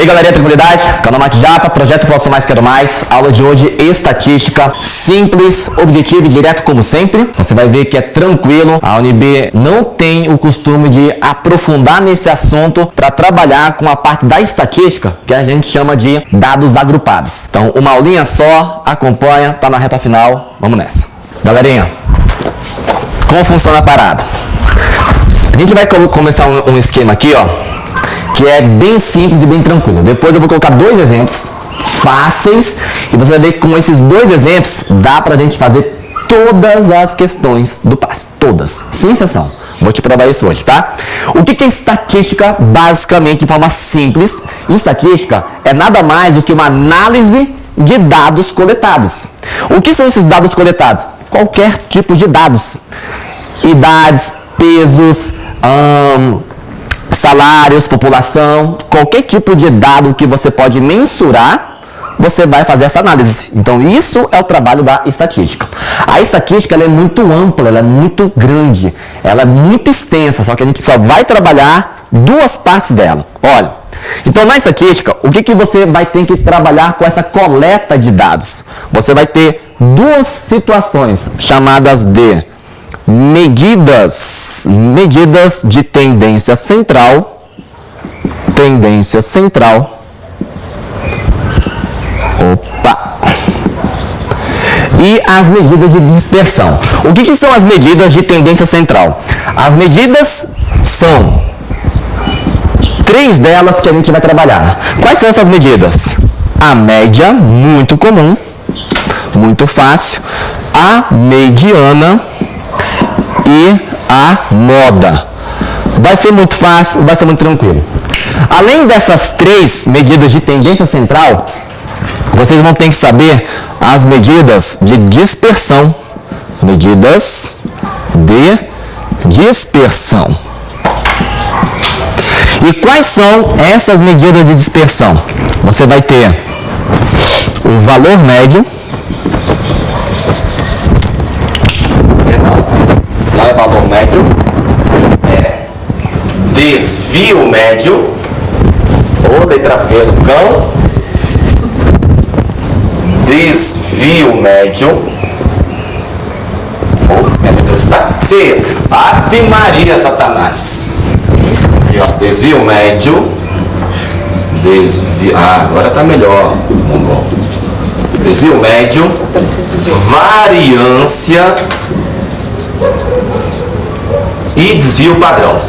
aí galerinha, tranquilidade? Canal Matjapa, Projeto Posso Mais Quero Mais. Aula de hoje, estatística, simples, objetivo e direto como sempre. Você vai ver que é tranquilo. A UNB não tem o costume de aprofundar nesse assunto para trabalhar com a parte da estatística, que a gente chama de dados agrupados. Então, uma aulinha só, acompanha, tá na reta final, vamos nessa. Galerinha, como funciona a parada? A gente vai começar um esquema aqui, ó, que é bem simples e bem tranquilo. Depois eu vou colocar dois exemplos fáceis e você vai ver que com esses dois exemplos dá pra gente fazer todas as questões do passe. Todas, sem exceção. Vou te provar isso hoje, tá? O que é estatística, basicamente, de forma simples? Estatística é nada mais do que uma análise de dados coletados. O que são esses dados coletados? Qualquer tipo de dados. Idades, pesos, salários, população, qualquer tipo de dado que você pode mensurar, você vai fazer essa análise. Então, isso é o trabalho da estatística. A estatística ela é muito ampla, ela é muito grande, ela é muito extensa, só que a gente só vai trabalhar duas partes dela. Olha, então na estatística, o que você vai ter que trabalhar com essa coleta de dados? Você vai ter duas situações chamadas de medidas de tendência central, e as medidas de dispersão. O que são as medidas de tendência central? As medidas são três delas que a gente vai trabalhar. Quais são essas medidas? A média, muito comum, muito fácil, a mediana e a moda. Vai ser muito fácil, vai ser muito tranquilo. Além dessas três medidas de tendência central, vocês vão ter que saber as medidas de dispersão. Medidas de dispersão. E quais são essas medidas de dispersão? Você vai ter o valor médio. Não é valor médio, é desvio médio, ou letra V do cão, desvio médio, Ave Maria Satanás, e, ó, desvio médio, agora tá melhor, desvio médio, variância e desvio padrão.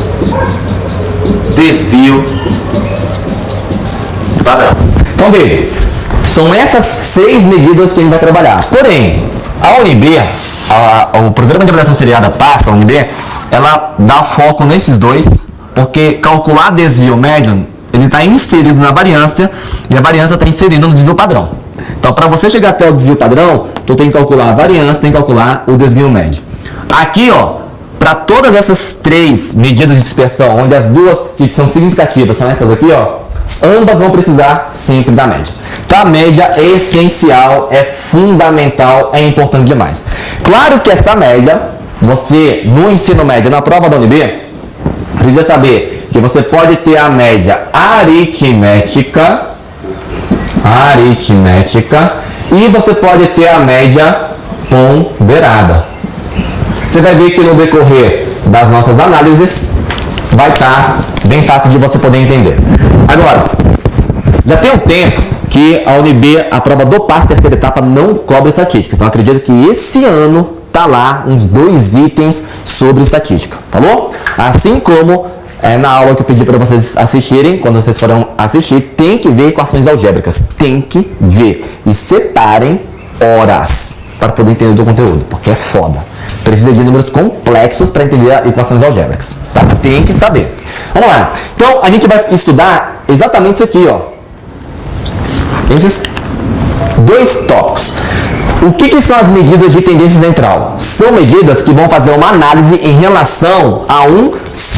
Desvio padrão. Então, bem, são essas seis medidas que a gente vai trabalhar. Porém, a UNB, o Programa de Avaliação Seriada PASS, a UNB, ela dá foco nesses dois, porque calcular desvio médio, ele está inserido na variância, e a variância está inserida no desvio padrão. Então, para você chegar até o desvio padrão, tu tem que calcular a variância, tem que calcular o desvio médio. Aqui, ó, para todas essas três medidas de dispersão, onde as duas que são significativas são essas aqui, ó, ambas vão precisar sempre da média. Então a média é essencial, é fundamental, é importante demais. Claro que essa média, você no ensino médio, na prova da UNB, precisa saber que você pode ter a média aritmética e você pode ter a média ponderada. Você vai ver que no decorrer das nossas análises vai estar bem fácil de você poder entender. Agora, já tem um tempo que a UNB, a prova do PASS terceira etapa, não cobra estatística. Então, acredito que esse ano tá lá uns 2 itens sobre estatística, falou? Assim como na aula que eu pedi para vocês assistirem, quando vocês forem assistir, tem que ver equações algébricas. Tem que ver. E separem horas para poder entender do conteúdo, porque é foda. Precisa de números complexos para entender equações algébricas, tá? Tem que saber. Vamos lá. Então, a gente vai estudar exatamente isso aqui, ó. Esses dois tópicos. O que são as medidas de tendência central? São medidas que vão fazer uma análise em relação a um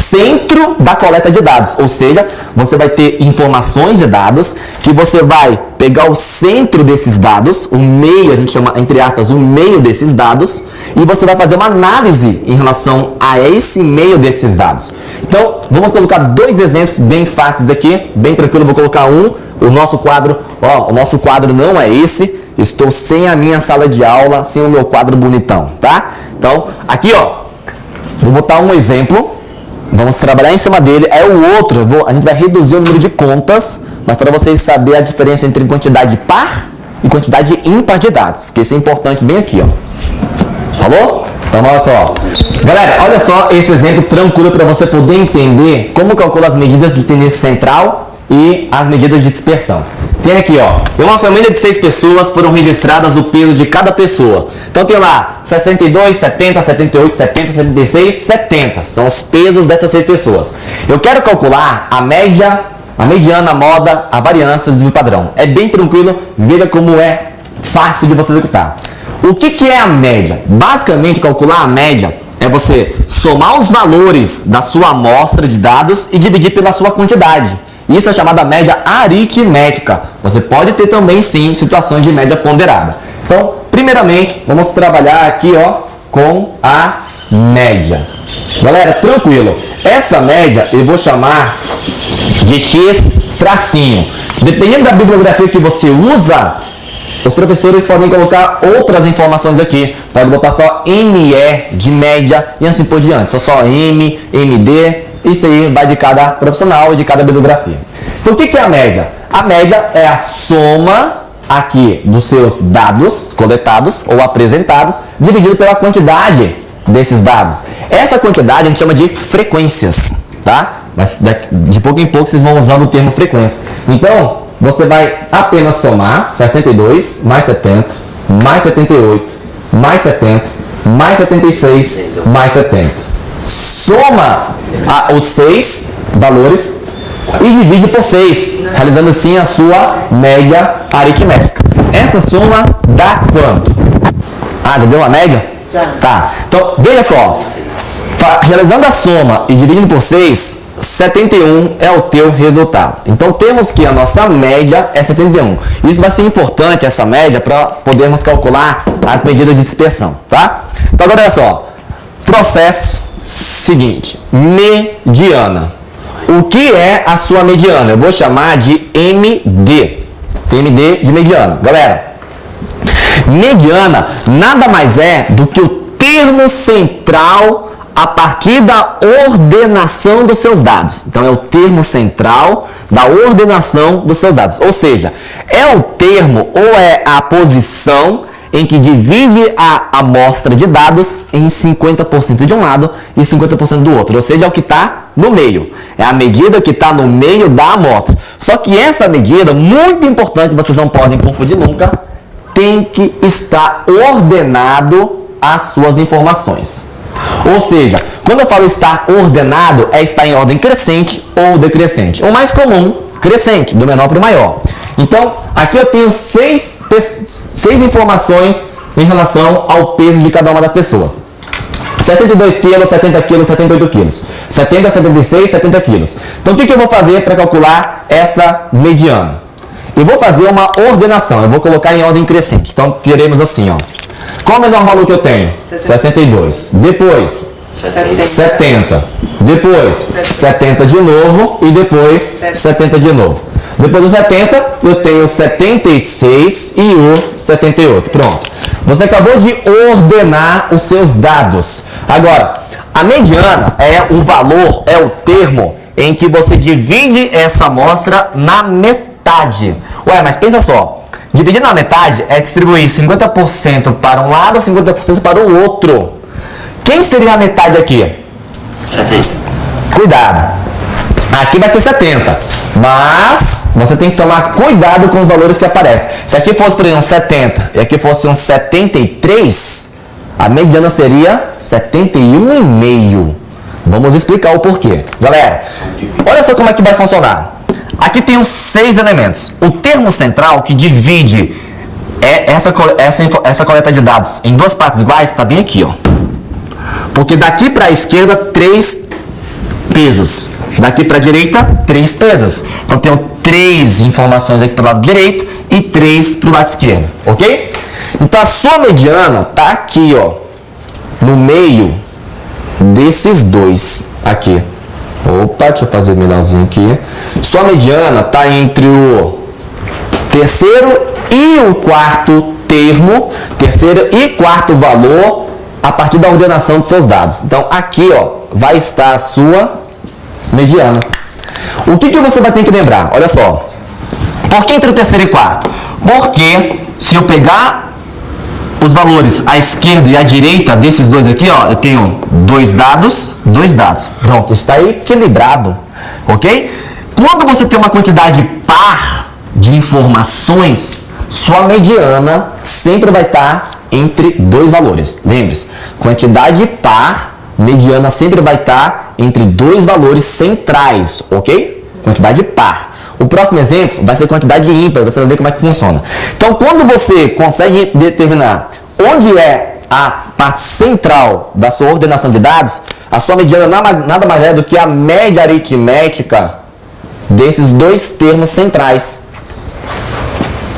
centro da coleta de dados, ou seja, você vai ter informações e dados que você vai pegar o centro desses dados, o meio, a gente chama, entre aspas, o meio desses dados, e você vai fazer uma análise em relação a esse meio desses dados. Então, vamos colocar dois exemplos bem fáceis aqui, bem tranquilo, vou colocar o nosso quadro, ó, o nosso quadro não é esse, estou sem a minha sala de aula, sem o meu quadro bonitão, tá? Então, aqui, ó, vou botar um exemplo, vamos trabalhar em cima dele, é o outro, a gente vai reduzir o número de contas, mas para vocês saberem a diferença entre quantidade par e quantidade ímpar de dados, porque isso é importante bem aqui, ó. Falou? Então, olha só. Galera, olha só esse exemplo tranquilo para você poder entender como calcula as medidas de tendência central e as medidas de dispersão. Tem aqui, ó, uma família de 6 pessoas, foram registradas o peso de cada pessoa. Então tem lá 62, 70, 78, 70, 76, 70. São os pesos dessas 6 pessoas. Eu quero calcular a média, a mediana, a moda, a variância, o desvio padrão. É bem tranquilo, veja como é fácil de você executar. O que é a média? Basicamente, calcular a média é você somar os valores da sua amostra de dados e dividir pela sua quantidade. Isso é chamada média aritmética. Você pode ter também, sim, situações de média ponderada. Então, primeiramente, vamos trabalhar aqui, ó, com a média. Galera, tranquilo. Essa média eu vou chamar de X tracinho. Dependendo da bibliografia que você usa, os professores podem colocar outras informações aqui. Pode botar só ME de média e assim por diante. Só M, MD. Isso aí vai de cada profissional e de cada bibliografia. Então, o que é a média? A média é a soma aqui dos seus dados coletados ou apresentados dividido pela quantidade desses dados. Essa quantidade a gente chama de frequências, tá? Mas de pouco em pouco vocês vão usando o termo frequência. Então, você vai apenas somar 62 mais 70, mais 78, mais 70, mais 76, mais 70. Soma os 6 valores e divide por 6, realizando assim a sua média aritmética. Essa soma dá quanto? Ah, já deu uma média? Já. Tá. Então, veja só. Realizando a soma e dividindo por 6, 71 é o teu resultado. Então, temos que a nossa média é 71. Isso vai ser importante, essa média, para podermos calcular as medidas de dispersão, tá? Então, agora olha só. Processo seguinte, mediana. O que é a sua mediana? Eu vou chamar de MD. MD de mediana. Galera, mediana nada mais é do que o termo central a partir da ordenação dos seus dados. Então, é o termo central da ordenação dos seus dados. Ou seja, é o termo ou é a posição em que divide a amostra de dados em 50% de um lado e 50% do outro. Ou seja, é o que está no meio. É a medida que está no meio da amostra. Só que essa medida, muito importante, vocês não podem confundir nunca, tem que estar ordenado às suas informações. Ou seja, quando eu falo estar ordenado, é estar em ordem crescente ou decrescente. O mais comum, crescente, do menor para o maior. Então, aqui eu tenho 6 informações em relação ao peso de cada uma das pessoas. 62 quilos, 70 quilos, 78 quilos. 70, 76, 70 quilos. Então, o que eu vou fazer para calcular essa mediana? Eu vou fazer uma ordenação. Eu vou colocar em ordem crescente. Então, teremos assim, ó. Qual o menor valor que eu tenho? 62. Depois, 70. Depois, 70 de novo. E depois, 70 de novo. Depois do 70, eu tenho 76 e o 78. Pronto. Você acabou de ordenar os seus dados. Agora, a mediana é o valor, é o termo em que você divide essa amostra na metade. Ué, mas pensa só. Dividir na metade é distribuir 50% para um lado e 50% para o outro. Quem seria a metade aqui? 70. Cuidado. Aqui vai ser 70. Mas você tem que tomar cuidado com os valores que aparecem. Se aqui fosse, por exemplo, 70 e aqui fosse um 73, a mediana seria 71,5. Vamos explicar o porquê. Galera, olha só como é que vai funcionar. Aqui tem os 6 elementos. O termo central que divide essa coleta de dados em 2 partes iguais está bem aqui, ó. Porque daqui para a esquerda, 3 pesos. Daqui para a direita, 3 pesos. Então, tenho 3 informações aqui para o lado direito e 3 para o lado esquerdo, ok? Então, a sua mediana está aqui, ó, no meio desses dois aqui. Opa, deixa eu fazer melhorzinho aqui. Sua mediana está entre o terceiro e o quarto termo, terceiro e quarto valor, a partir da ordenação dos seus dados. Então, aqui, ó, vai estar a sua mediana. O que você vai ter que lembrar? Olha só. Por que entre o terceiro e quarto? Porque se eu pegar os valores à esquerda e à direita desses dois aqui, ó, eu tenho dois dados. Pronto, está equilibrado, ok? Quando você tem uma quantidade par de informações, sua mediana sempre vai estar entre dois valores. Lembre-se, quantidade par, mediana sempre vai estar entre dois valores centrais, ok? Quantidade par. O próximo exemplo vai ser quantidade ímpar, você vai ver como é que funciona. Então, quando você consegue determinar onde é a parte central da sua ordenação de dados, a sua mediana nada mais é do que a média aritmética desses dois termos centrais.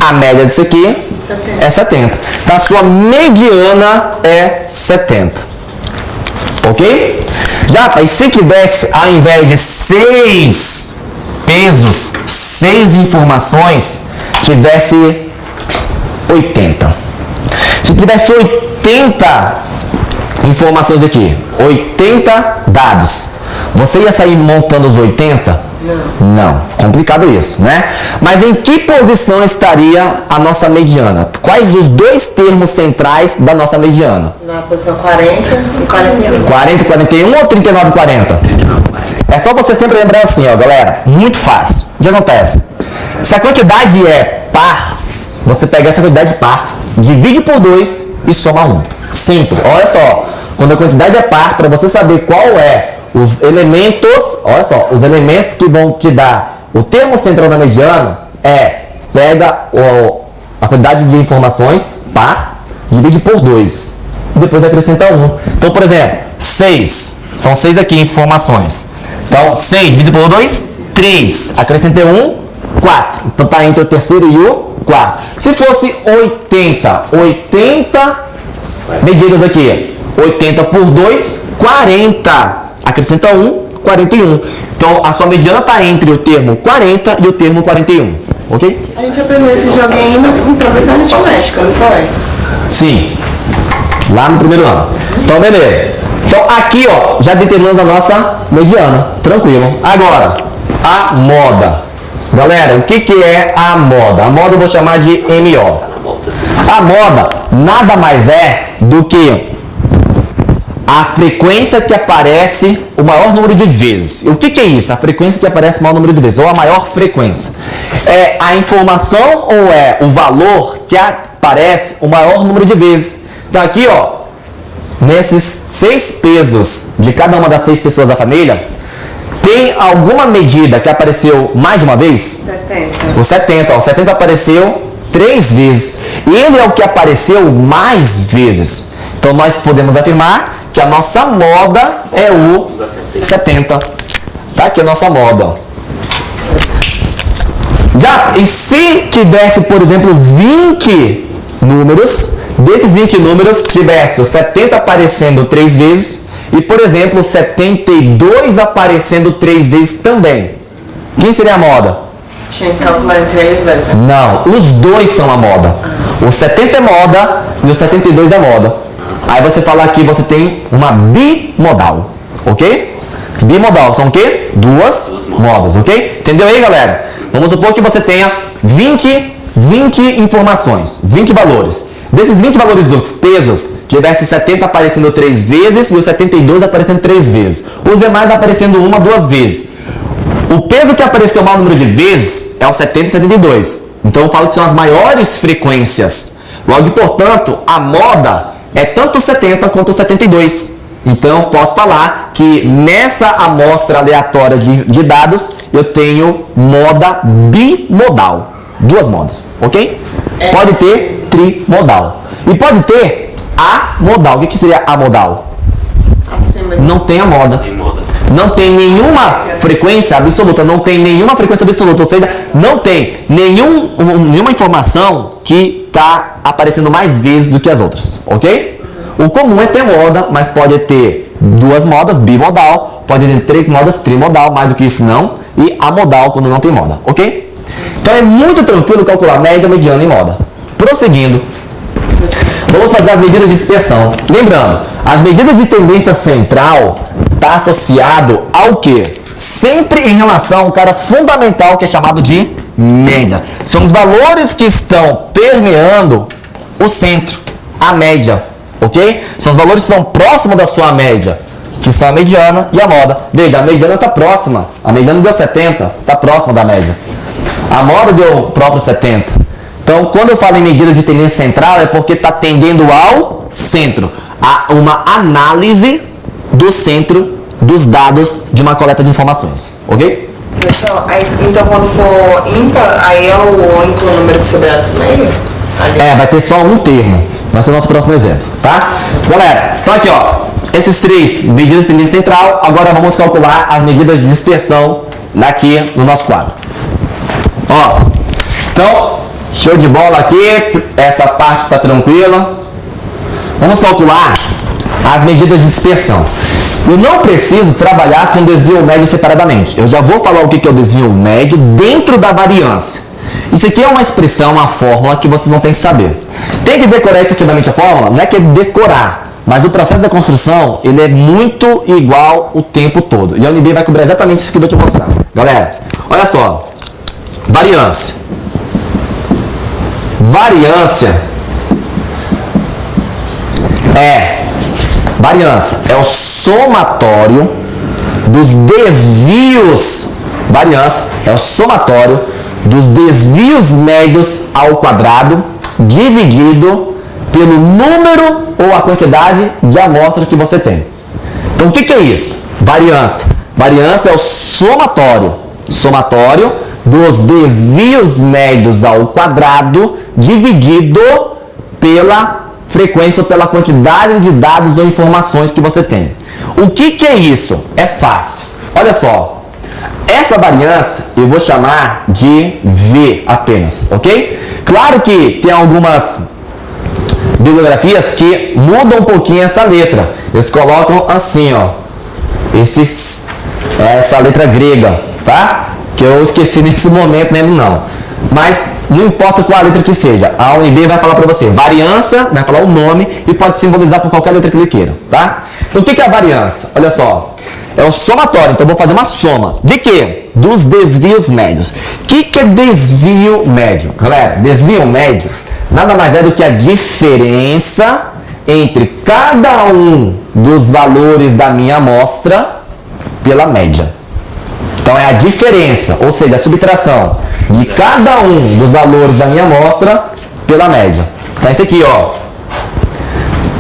A média disso aqui é 70. Então, a sua mediana é 70. Ok? Já, e se tivesse, ao invés de 6 pesos, 6 informações, tivesse 80. Se tivesse 80 informações aqui, 80 dados, você ia sair montando os 80? Não. Complicado isso, né? Mas em que posição estaria a nossa mediana? Quais os dois termos centrais da nossa mediana? Na posição 40 e 41. 40 e 41 ou 39 e 40? É só você sempre lembrar assim, ó, galera. Muito fácil. O que acontece? Se a quantidade é par, você pega essa quantidade par, divide por 2 e soma 1. Sempre. Olha só. Quando a quantidade é par, para você saber qual é os elementos, olha só, os elementos que vão te dar o termo central da mediana pega a quantidade de informações par, divide por 2 e depois acrescenta 1. Então, por exemplo, 6, são 6 aqui informações. Então, 6 dividido por 2, 3, acrescentei 1, 4. Então, está entre o terceiro e o quarto. Se fosse 80 medidas aqui, 80 por 2, 40. Acrescenta 1, 41. Então, a sua mediana está entre o termo 40 e o termo 41. Ok? A gente aprendeu esse joguinho em professor de aritmética, não foi? Sim. Lá no primeiro ano. Então, beleza. Então, aqui, ó, já determinamos a nossa mediana. Tranquilo. Agora, a moda. Galera, o que é a moda? A moda eu vou chamar de MO. A moda nada mais é do que a frequência que aparece o maior número de vezes. O que é isso? A frequência que aparece o maior número de vezes, ou a maior frequência. É a informação ou é o valor que aparece o maior número de vezes. Então aqui, ó, nesses 6 pesos de cada uma das 6 pessoas da família, tem alguma medida que apareceu mais de uma vez? 70. O 70, ó, o 70 apareceu 3 vezes. E ele é o que apareceu mais vezes. Então nós podemos afirmar que a nossa moda é o 70. Tá aqui a nossa moda. Já, e se tivesse, por exemplo, 20 números, desses 20 números tivesse o 70 aparecendo 3 vezes e, por exemplo, o 72 aparecendo 3 vezes também. Quem seria a moda? Tinha que calcular em 3 vezes. Não, os dois são a moda. O 70 é moda e o 72 é moda. Aí você fala aqui, você tem uma bimodal, ok? Bimodal são o quê? Duas modas, ok? Entendeu aí, galera? Vamos supor que você tenha 20 informações, 20 valores. Desses 20 valores dos pesos, tivesse 70 aparecendo 3 vezes e o 72 aparecendo 3 vezes. Os demais aparecendo 1 ou 2 vezes. O peso que apareceu o maior número de vezes é o 70 e 72. Então eu falo que são as maiores frequências. Logo, portanto, a moda é tanto o 70 quanto o 72. Então, eu posso falar que nessa amostra aleatória de dados, eu tenho moda bimodal. 2 modas, ok? Pode ter trimodal. E pode ter amodal. O que seria amodal? Não tem a moda. não tem nenhuma frequência absoluta, ou seja, não tem nenhuma informação que está aparecendo mais vezes do que as outras, ok? O comum é ter moda, mas pode ter duas modas, bimodal, pode ter 3 modas, trimodal, mais do que isso não, e amodal quando não tem moda, ok? Então é muito tranquilo calcular média, mediana e moda. Prosseguindo, vamos fazer as medidas de dispersão. Lembrando, as medidas de tendência central está associado ao quê? Sempre em relação a um cara fundamental que é chamado de média. São os valores que estão permeando o centro, a média, ok? São os valores que estão próximos da sua média, que são a mediana e a moda. Veja, a mediana está próxima, a mediana deu 70, está próxima da média. A moda deu próprio 70. Então, quando eu falo em medida de tendência central, é porque está tendendo ao centro, a uma análise do centro dos dados de uma coleta de informações, ok? Então quando for ímpar, aí é o único número que sobrar do meio? Vai ter só um termo. Vai ser o nosso próximo exemplo, tá? Galera, então aqui, ó, esses 3 medidas de tendência central. Agora vamos calcular as medidas de dispersão aqui no nosso quadro. Ó, então, show de bola aqui, essa parte está tranquila. Vamos calcular as medidas de dispersão. Eu não preciso trabalhar com desvio médio separadamente. Eu já vou falar o que é o desvio médio dentro da variância. Isso aqui é uma expressão, uma fórmula que vocês vão ter que saber. Tem que decorar efetivamente a fórmula? Não é que é decorar, mas o processo da construção ele é muito igual o tempo todo. E a UNB vai cobrir exatamente isso que eu vou te mostrar. Galera, olha só. Variância. Variância é o somatório dos desvios. Variância é o somatório dos desvios médios ao quadrado dividido pelo número ou a quantidade de amostras que você tem. Então, o que é isso? Variância. Variância é o somatório dos desvios médios ao quadrado dividido pela frequência ou pela quantidade de dados ou informações que você tem. O que é isso? É fácil. Olha só. Essa variância eu vou chamar de V apenas, ok? Claro que tem algumas bibliografias que mudam um pouquinho essa letra. Eles colocam assim, ó. Essa letra grega, tá? Que eu esqueci nesse momento, né? Não. Mas não importa qual a letra que seja, a UNB vai falar para você variância, vai falar o nome e pode simbolizar por qualquer letra que ele queira, tá? Então o que é a variância? Olha só, é o somatório, então eu vou fazer uma soma. De quê? Dos desvios médios. O que é desvio médio? Galera, desvio médio nada mais é do que a diferença entre cada um dos valores da minha amostra pela média. Então é a diferença, ou seja, a subtração de cada um dos valores da minha amostra pela média. Então esse aqui, ó.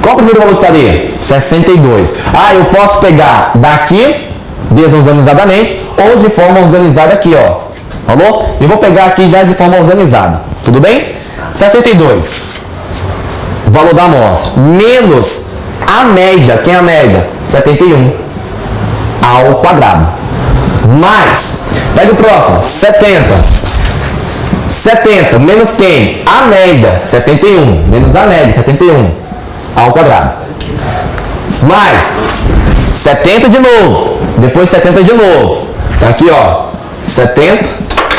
Qual o primeiro valor que está ali? 62. Eu posso pegar daqui, desorganizadamente, ou de forma organizada aqui, ó. Falou? Eu vou pegar aqui já de forma organizada. Tudo bem? 62. O valor da amostra. Menos a média. Quem é a média? 71. Ao quadrado. Mais, pega o próximo, 70. 70 menos quem? A média, 71. Menos a média, 71. Ao quadrado. Mais, 70 de novo. Depois 70 de novo. Então aqui, ó. 70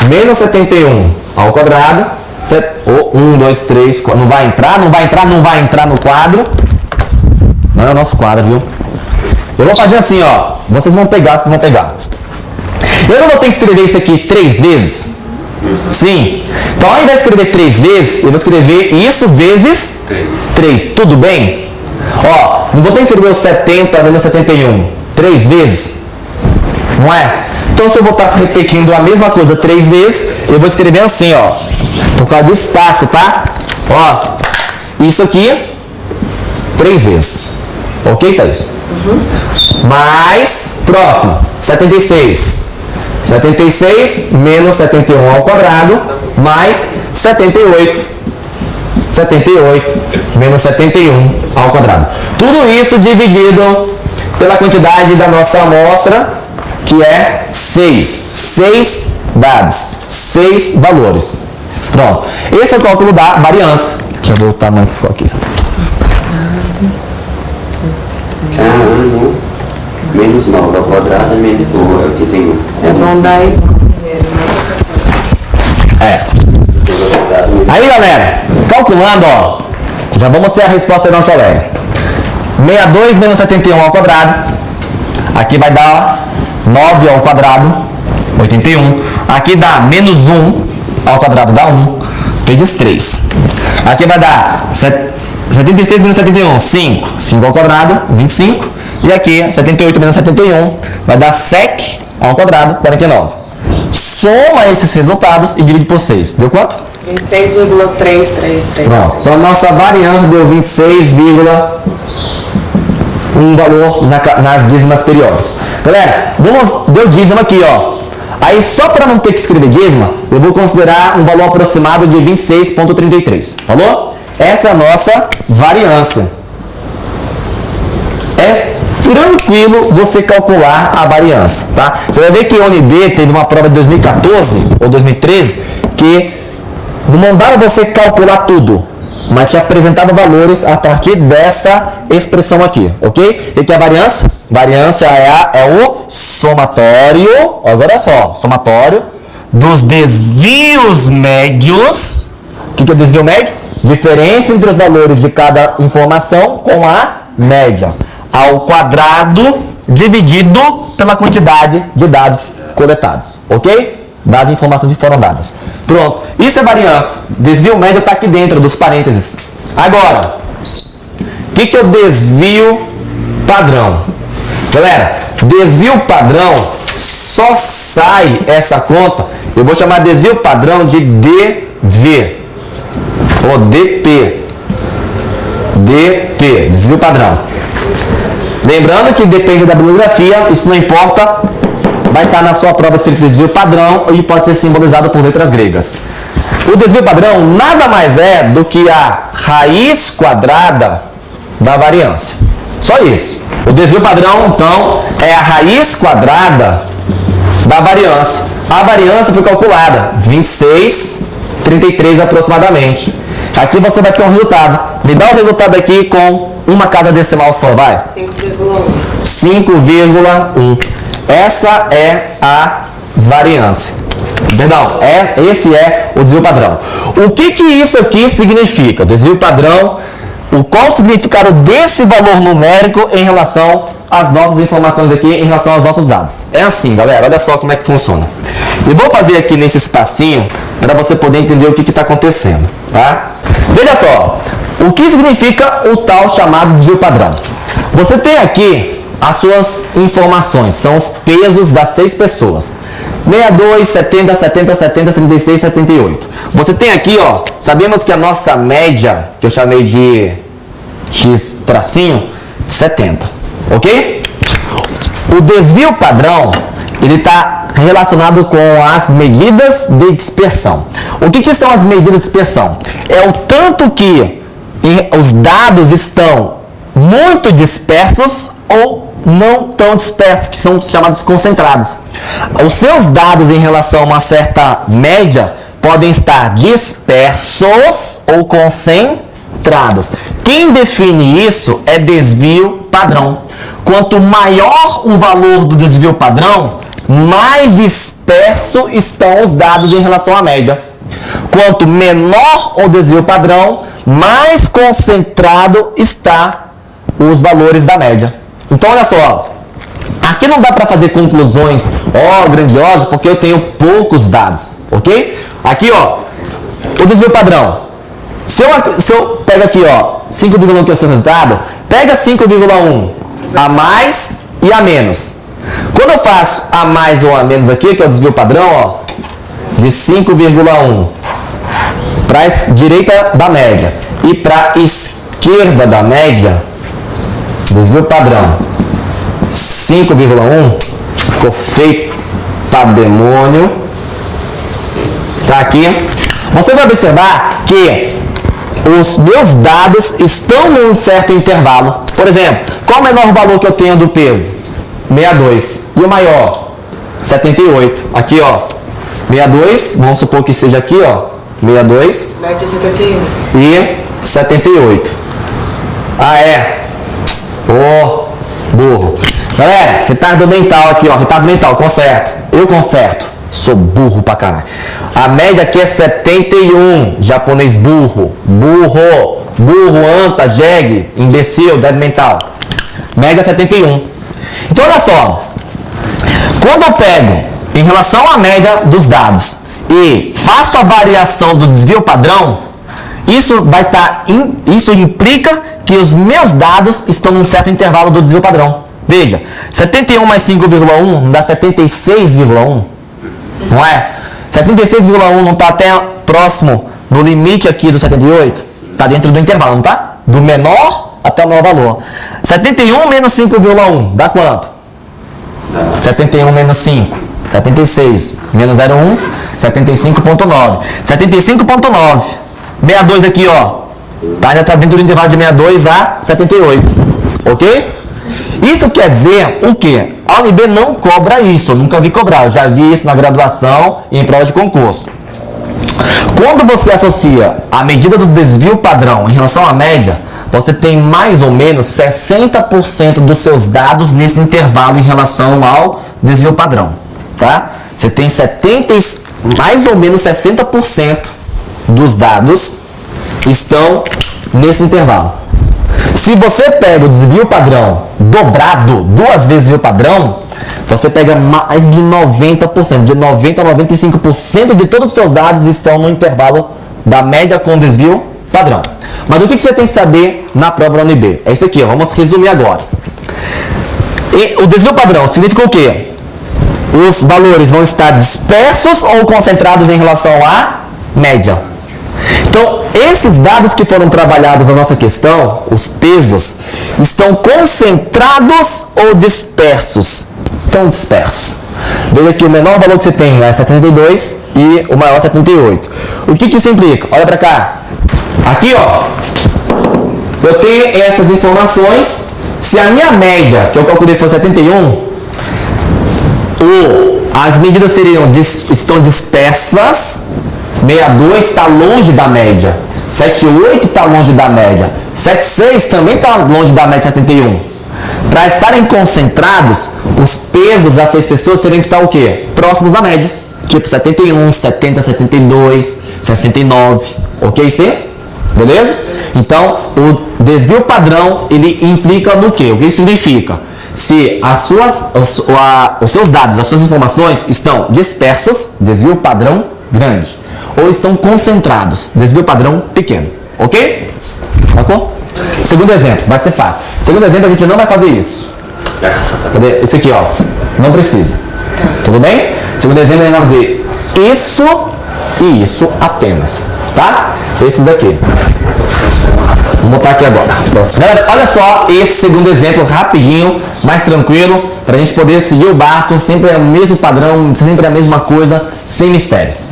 menos 71 ao quadrado. 1, 2, 3, 4. Não vai entrar no quadro. Não é o nosso quadro, viu? Eu vou fazer assim, ó. Vocês vão pegar. Eu não vou ter que escrever isso aqui 3 vezes? Sim. Então, ao invés de escrever 3 vezes, eu vou escrever isso vezes 3. Tudo bem? Ó, não vou ter que escrever o 70 menos 71 3 vezes? Não é? Então, se eu vou estar repetindo a mesma coisa 3 vezes, eu vou escrever assim, ó. Por causa do espaço, tá? Ó, isso aqui 3 vezes. Ok, Thaís? Mais, próximo, 76. 76 menos 71 ao quadrado, mais 78. 78 menos 71 ao quadrado. Tudo isso dividido pela quantidade da nossa amostra que é 6. 6 dados, 6 valores. Pronto. Esse é o cálculo da variância. Deixa eu ver o tamanho que ficou aqui. Caramba. Menos 9 ao quadrado, menos 81. É bom dar aí. Aí, galera, calculando, ó, já vamos ter a resposta do nosso colega. 62 menos 71 ao quadrado. Aqui vai dar 9 ao quadrado, 81. Aqui dá menos 1 ao quadrado, dá 1, vezes 3. Aqui vai dar 76 menos 71, 5. 5 ao quadrado, 25. E aqui, 78 menos 71, vai dar 7 ao quadrado, 49. Soma esses resultados e divide por 6. Deu quanto? 26,333. Pronto. Então a nossa variância deu 26,1 valor nas dízimas periódicas. Galera, deu dízima aqui, ó. Aí só para não ter que escrever dízima, eu vou considerar um valor aproximado de 26,33. Falou? Essa é a nossa variância. É tranquilo você calcular a variância, tá? Você vai ver que a UNB teve uma prova de 2014 ou 2013 que não mandava você calcular tudo, mas te apresentava valores a partir dessa expressão aqui, ok? E que é a variância? Variância é o somatório, agora só, somatório dos desvios médios. O que é desvio médio? Diferença entre os valores de cada informação com a média ao quadrado dividido pela quantidade de dados coletados, ok? Das informações que foram dadas. Pronto, isso é variância. Desvio médio está aqui dentro dos parênteses. Agora, o que é o desvio padrão? Galera, desvio padrão só sai essa conta, eu vou chamar desvio padrão de DV ou DP. DP, desvio padrão. Lembrando que depende da bibliografia, isso não importa, vai estar na sua prova escrito desvio padrão e pode ser simbolizado por letras gregas. O desvio padrão nada mais é do que a raiz quadrada da variância. Só isso. O desvio padrão, então, é a raiz quadrada da variância. A variância foi calculada 26,33 aproximadamente. Aqui você vai ter um resultado. Me dá o resultado aqui com uma casa decimal só, vai. 5,1. Essa é a variância. Perdão, esse é o desvio padrão. O que isso aqui significa? Desvio padrão, qual o significado desse valor numérico em relação às nossas informações aqui, em relação aos nossos dados? É assim, galera, olha só como é que funciona. Eu vou fazer aqui nesse espacinho para você poder entender o que está acontecendo, tá? Veja só, o que significa o tal chamado desvio padrão? Você tem aqui as suas informações, são os pesos das 6 pessoas. 62, 70, 70, 70, 76, 78. Você tem aqui, ó, sabemos que a nossa média, que eu chamei de X tracinho, 70, ok? O desvio padrão, ele está relacionado com as medidas de dispersão. O que são as medidas de dispersão? É o tanto que os dados estão muito dispersos ou não tão dispersos, que são chamados concentrados. Os seus dados em relação a uma certa média podem estar dispersos ou concentrados. Quem define isso é desvio padrão. Quanto maior o valor do desvio padrão, mais disperso estão os dados em relação à média. Quanto menor o desvio padrão, mais concentrado está os valores da média. Então, olha só, aqui não dá para fazer conclusões, grandiosas, porque eu tenho poucos dados, ok? Aqui, ó, o desvio padrão. Se eu pego aqui, ó, 5,1 que é o seu resultado, pega 5,1 a mais e a menos. Quando eu faço a mais ou a menos aqui, que é o desvio padrão, ó, de 5,1 para a direita da média e para a esquerda da média, desvio padrão 5,1, ficou feio para demônio. Tá aqui. Você vai observar que os meus dados estão num certo intervalo. Por exemplo, qual o menor valor que eu tenho do peso? 62. E o maior? 78. Aqui, ó, 62, vamos supor que seja aqui, ó, 62. Média 71. E 78. Ah, é. Ô, burro. Galera, retardo mental aqui, ó, retardo mental, conserta. Eu conserto. Sou burro pra caralho. A média aqui é 71. Japonês burro. Burro. Burro, anta, jegue, imbecil, débil mental. Média 71. Então, olha só. Quando eu pego em relação à média dos dados e faço a variação do desvio padrão, isso vai estar, isso implica que os meus dados estão num certo intervalo do desvio padrão. Veja, 71 mais 5,1 dá 76,1. Não é? 76,1 não está até próximo no limite aqui do 78? Está dentro do intervalo, não está? Do menor até o maior valor. 71 menos 5,1 dá quanto? 71 menos 5. 76 menos 0,1. 75,9. 75,9. 62 aqui, ó. Ainda está dentro do intervalo de 62 a 78. Ok? Isso quer dizer o quê? A UNB não cobra isso, eu nunca vi cobrar, eu já vi isso na graduação e em prova de concurso. Quando você associa a medida do desvio padrão em relação à média, você tem mais ou menos 60% dos seus dados nesse intervalo em relação ao desvio padrão, tá? Você tem mais ou menos 60% dos dados estão nesse intervalo. Se você pega o desvio padrão dobrado, 2 vezes o desvio padrão, você pega mais de 90%, de 90% a 95% de todos os seus dados estão no intervalo da média com desvio padrão. Mas o que você tem que saber na prova da UNB? É isso aqui, ó, vamos resumir agora. E o desvio padrão significa o quê? Os valores vão estar dispersos ou concentrados em relação à média. Então, esses dados que foram trabalhados na nossa questão, os pesos, estão concentrados ou dispersos? Estão dispersos. Veja que o menor valor que você tem é 72 e o maior é 78. O que isso implica? Olha para cá. Aqui, ó, eu tenho essas informações. Se a minha média, que eu calculei, for 71, as medidas estão dispersas. 62 está longe da média. 78 está longe da média. 76 também está longe da média de 71. Para estarem concentrados, os pesos das 6 pessoas teriam que estar o quê? Próximos da média. Tipo 71, 70, 72, 69. Ok, sim? Beleza? Então, o desvio padrão, ele implica no quê? O que isso significa? Se os seus dados, as suas informações estão dispersas, desvio padrão grande. Ou estão concentrados, desvio padrão pequeno. Ok? Sacou? Segundo exemplo, vai ser fácil. Segundo exemplo, a gente não vai fazer isso. Cadê? Esse aqui, ó. Não precisa. Tudo bem? Segundo exemplo, a gente vai fazer isso e isso apenas. Tá? Esses aqui. Vou botar aqui agora. Galera, olha só esse segundo exemplo rapidinho, mais tranquilo, para a gente poder seguir o barco, sempre é o mesmo padrão, sempre é a mesma coisa, sem mistérios.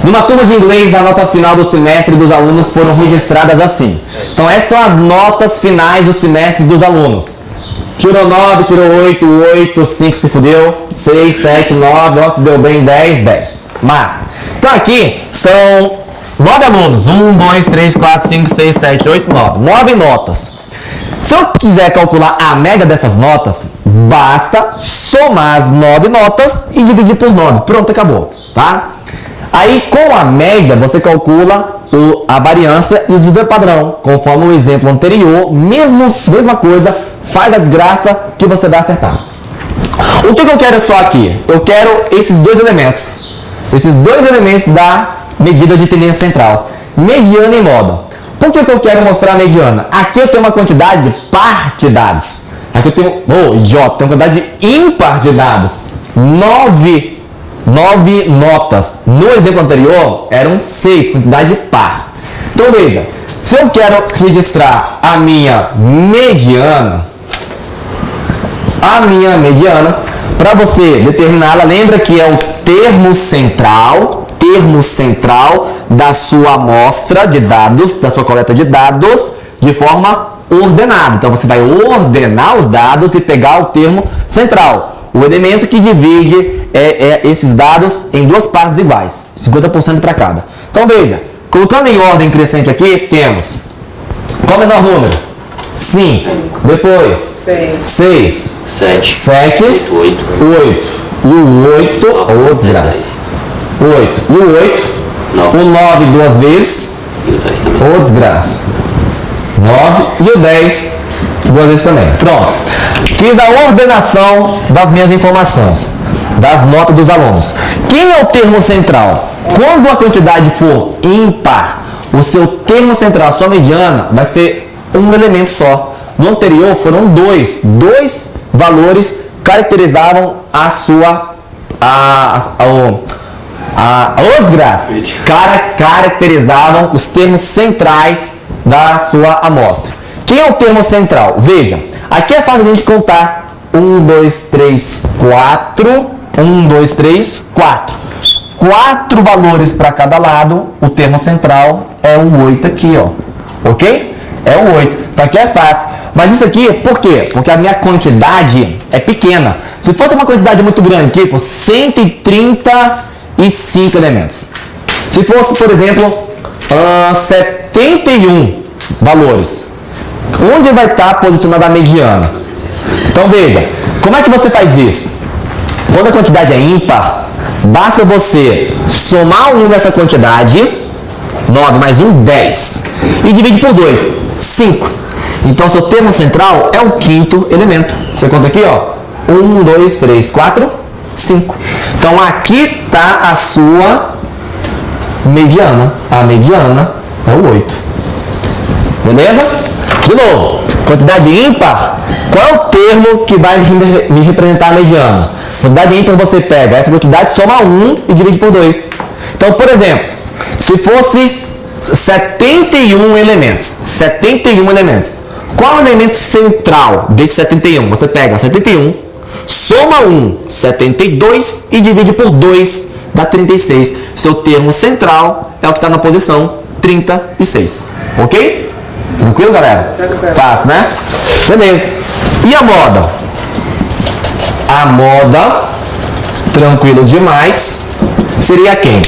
Numa turma de inglês, a nota final do semestre dos alunos foram registradas assim. Então essas são as notas finais do semestre dos alunos. Tirou 9, tirou 8, 8, 5 se fudeu, 6, 7, 9, nossa, deu bem, 10, 10. Mas, então aqui são 9 alunos, 1, 2, 3, 4, 5, 6, 7, 8, 9. 9 notas. Se eu quiser calcular a média dessas notas, basta somar as 9 notas e dividir por 9. Pronto, acabou, tá? Aí, com a média, você calcula a variância e o desvio padrão. Conforme o exemplo anterior, mesma coisa, faz a desgraça que você vai acertar. O que eu quero só aqui? Eu quero esses dois elementos. Esses dois elementos da medida de tendência central. Mediana e moda. Por que eu quero mostrar a mediana? Aqui eu tenho uma quantidade par de dados. Aqui eu tenho, idiota, tenho uma quantidade ímpar de dados. 9 notas. No exemplo anterior, eram 6, quantidade par. Então veja, se eu quero registrar a minha mediana, para você determiná-la, lembra que é o termo central da sua amostra de dados, da sua coleta de dados, de forma ordenada. Então você vai ordenar os dados e pegar o termo central. o elemento que divide esses dados em duas partes iguais, 50% para cada. Então veja, colocando em ordem crescente aqui, temos qual o menor número? 5. Depois 6, 7, 8. E o 8, ou desgraça. 8. E o 8, o 9 duas vezes, ou desgraça. 9 e o 10 duas vezes também. Pronto. Fiz a ordenação das minhas informações, das notas dos alunos. Quem é o termo central? Quando a quantidade for ímpar, o seu termo central, a sua mediana, vai ser um elemento só. No anterior foram dois valores caracterizavam a sua caracterizavam os termos centrais da sua amostra. Quem é o termo central? Veja, aqui é fácil a gente contar 1, 2, 3, 4 1, 2, 3, 4 4 valores para cada lado. O termo central é o 8 aqui, ó, ok? É o 8, então aqui é fácil. Mas isso aqui, por quê? Porque a minha quantidade é pequena. Se fosse uma quantidade muito grande, tipo 135 elementos. Se fosse, por exemplo, 71 valores, onde vai estar posicionada a mediana? Então veja, como é que você faz isso? Quando a quantidade é ímpar, basta você somar o número dessa quantidade, 9 mais 1, 10, e divide por 2, 5. Então, seu termo central é o quinto elemento. Você conta aqui, ó, 1, 2, 3, 4, 5. Então, aqui está a sua mediana. A mediana é o 8. Beleza? De novo, quantidade ímpar, qual é o termo que vai me representar a mediana? Quantidade ímpar, você pega essa quantidade, soma 1 e divide por 2. Então, por exemplo, se fosse 71 elementos, qual é o elemento central desse 71? Você pega 71, soma 1, 72 e divide por 2, dá 36. Seu termo central é o que está na posição 36. Ok? Tranquilo, galera? Fácil, né? Beleza. E a moda? A moda, tranquilo demais, seria quem?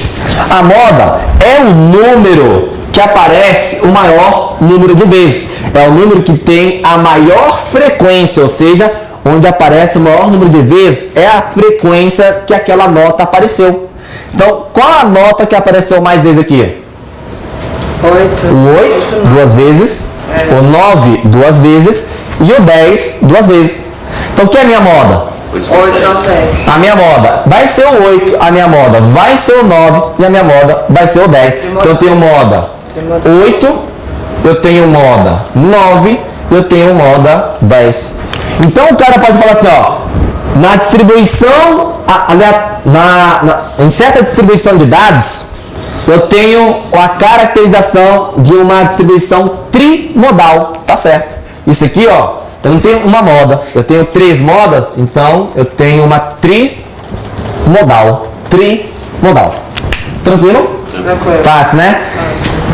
A moda é o número que aparece o maior número de vezes. É o número que tem a maior frequência, ou seja, onde aparece o maior número de vezes é a frequência que aquela nota apareceu. Então, qual a nota que apareceu mais vezes aqui? 8. O 8 duas vezes, o 9 duas vezes e o 10 duas vezes. Então, o que é a minha moda? 8 não 10. A minha moda vai ser o 8, a minha moda vai ser o 9 e a minha moda vai ser o 10. Então eu tenho moda 8, eu tenho moda 9, eu tenho moda 10. Então o cara pode falar assim, ó, na distribuição, em certa distribuição de dados, eu tenho a caracterização de uma distribuição trimodal, tá certo? Isso aqui, ó, eu não tenho uma moda, eu tenho 3 modas, então eu tenho uma trimodal. Tranquilo? Tranquilo. Fácil, né?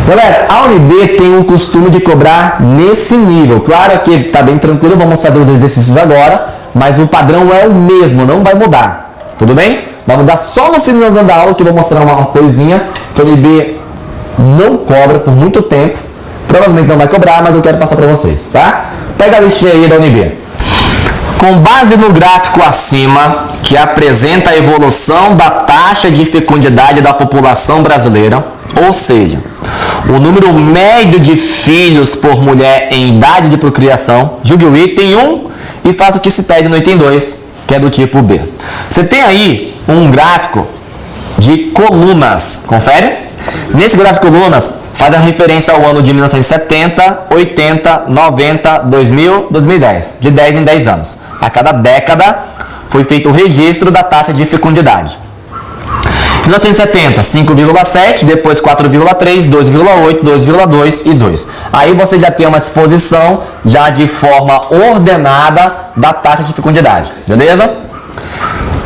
Galera, a UNB tem um costume de cobrar nesse nível. Claro que está bem tranquilo, vamos fazer os exercícios agora, mas o padrão é o mesmo, não vai mudar. Tudo bem? Vai mudar só no finalzinho da aula, que eu vou mostrar uma coisinha que a UNB não cobra por muito tempo. Provavelmente não vai cobrar, mas eu quero passar para vocês, tá? Pega a listinha aí da UNB. Com base no gráfico acima, que apresenta a evolução da taxa de fecundidade da população brasileira, ou seja, o número médio de filhos por mulher em idade de procriação, julgue o item 1 e faça o que se pede no item 2, que é do tipo B. Você tem aí um gráfico de colunas, confere? Nesse gráfico de colunas, faz a referência ao ano de 1970, 80, 90, 2000, 2010, de 10 em 10 anos. A cada década foi feito o registro da taxa de fecundidade. 1970, 5,7, depois 4,3, 2,8, 2,2 e 2. Aí você já tem uma disposição já de forma ordenada da taxa de fecundidade, beleza?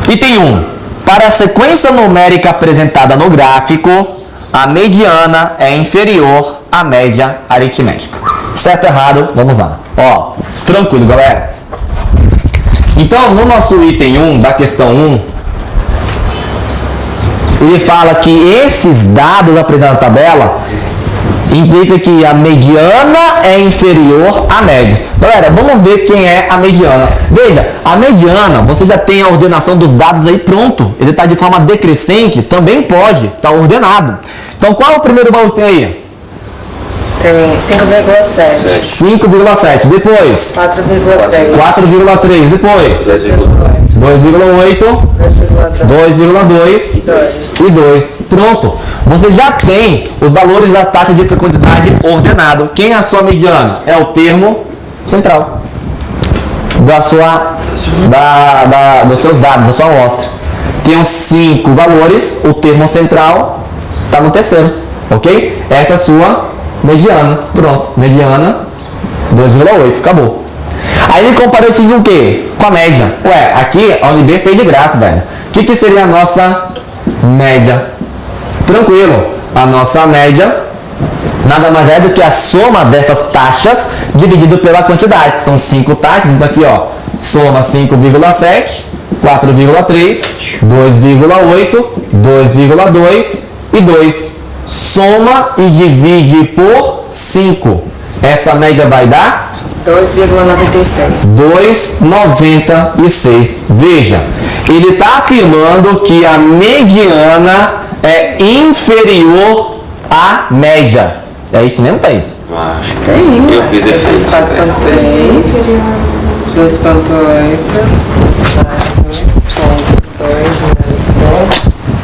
Item 1. Para a sequência numérica apresentada no gráfico, a mediana é inferior à média aritmética. Certo ou errado? Vamos lá. Ó, tranquilo, galera. Então, no nosso item 1, da questão 1, ele fala que esses dados apresentados na tabela implica que a mediana é inferior à média. Galera, vamos ver quem é a mediana. Veja, a mediana, você já tem a ordenação dos dados aí pronto. Ele está de forma decrescente, também pode, está ordenado. Então, qual é o primeiro valor que tem aí? Tem 5,7. 5,7. Depois? 4,3. 4,3. Depois? 2,8. 2,2 e 2. Pronto. Você já tem os valores da taxa de fecundidade ordenado. Quem é a sua mediana? É o termo central dos seus dados, da sua amostra. Tem os 5 valores, o termo central está no terceiro, ok? Essa é a sua mediana. Pronto, mediana 2,8, acabou. Aí ele comparou isso com o quê? Com a média. Ué, aqui a UNB fez de graça, velho. O que seria a nossa média? Tranquilo, a nossa média nada mais é do que a soma dessas taxas dividido pela quantidade. São 5 taxas, então aqui ó, soma 5,7, 4,3, 2,8, 2,2 e 2. Soma e divide por 5. Essa média vai dar 2,96. 2,96. Veja, ele está afirmando que a mediana é inferior à média. É isso mesmo, Thaís? Acho que Tem. eu fiz efeito. 4,3. 2,8.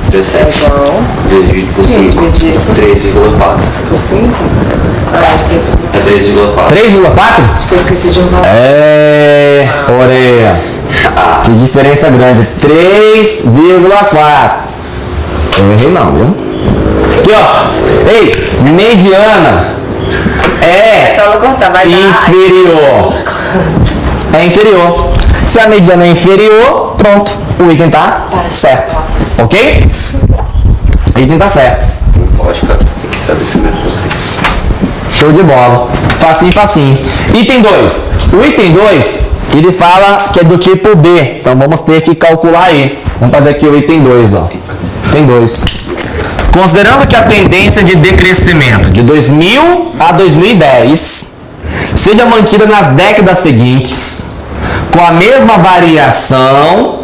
17. É igual. Divide por 5. Dividir por 3,4. Por 5? Acho que É 3,4. 3,4? eu esqueci de um valor. É, Oreia. Que diferença grande. 3,4. Eu errei não, viu? Aqui, ó. Ei, mediana é Só cortar, vai dar. inferior. É inferior. Se a mediana é inferior, pronto. O item tá certo. Ok? O item tá certo. Não pode, cara. Tem que fazer primeiro vocês. Show de bola. Facinho, facinho. Item 2. O item 2, ele fala que é do tipo B. Então vamos ter que calcular aí. Vamos fazer aqui o item 2, ó. Item 2. Considerando que a tendência de decrescimento de 2000 a 2010 seja mantida nas décadas seguintes, com a mesma variação,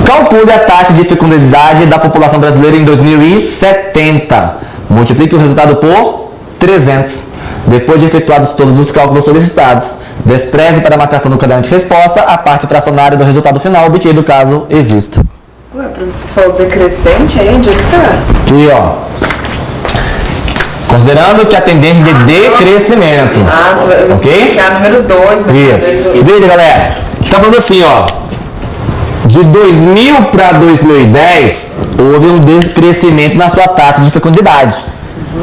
calcule a taxa de fecundidade da população brasileira em 2070. Multiplique o resultado por 300. Depois de efetuados todos os cálculos solicitados, despreze para a marcação do caderno de resposta a parte fracionária do resultado final obtido, caso exista. Ué, pra você falou decrescente aí, onde é que tá? Aqui, ó. Considerando que a tendência de decrescimento. Ok? É a número 2, né? Isso. E veja, galera. Está falando assim, ó. De 2000 para 2010, houve um decrescimento na sua taxa de fecundidade.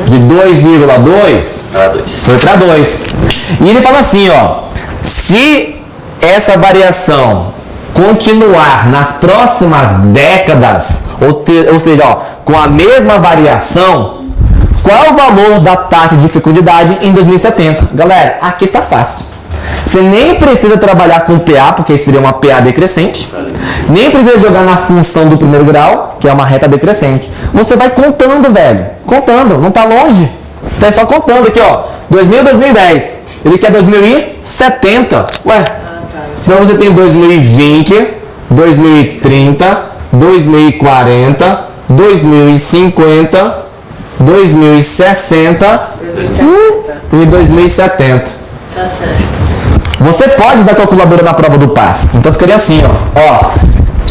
De 2,2 Para 2. foi para 2. E ele fala assim, ó. Se essa variação continuar nas próximas décadas, ou seja, ó, com a mesma variação, qual é o valor da taxa de fecundidade em 2070? Galera, aqui tá fácil. Você nem precisa trabalhar com PA, porque isso seria uma PA decrescente. Nem precisa jogar na função do primeiro grau, que é uma reta decrescente. Você vai contando, velho. Contando, não tá longe. Tá só contando aqui, ó. 2000, 2010. Ele quer 2070. Ué, então você tem 2020, 2030, 2040, 2050, 2060 e 2070. Tá certo. Você pode usar a calculadora na prova do PAS. Então ficaria assim, ó.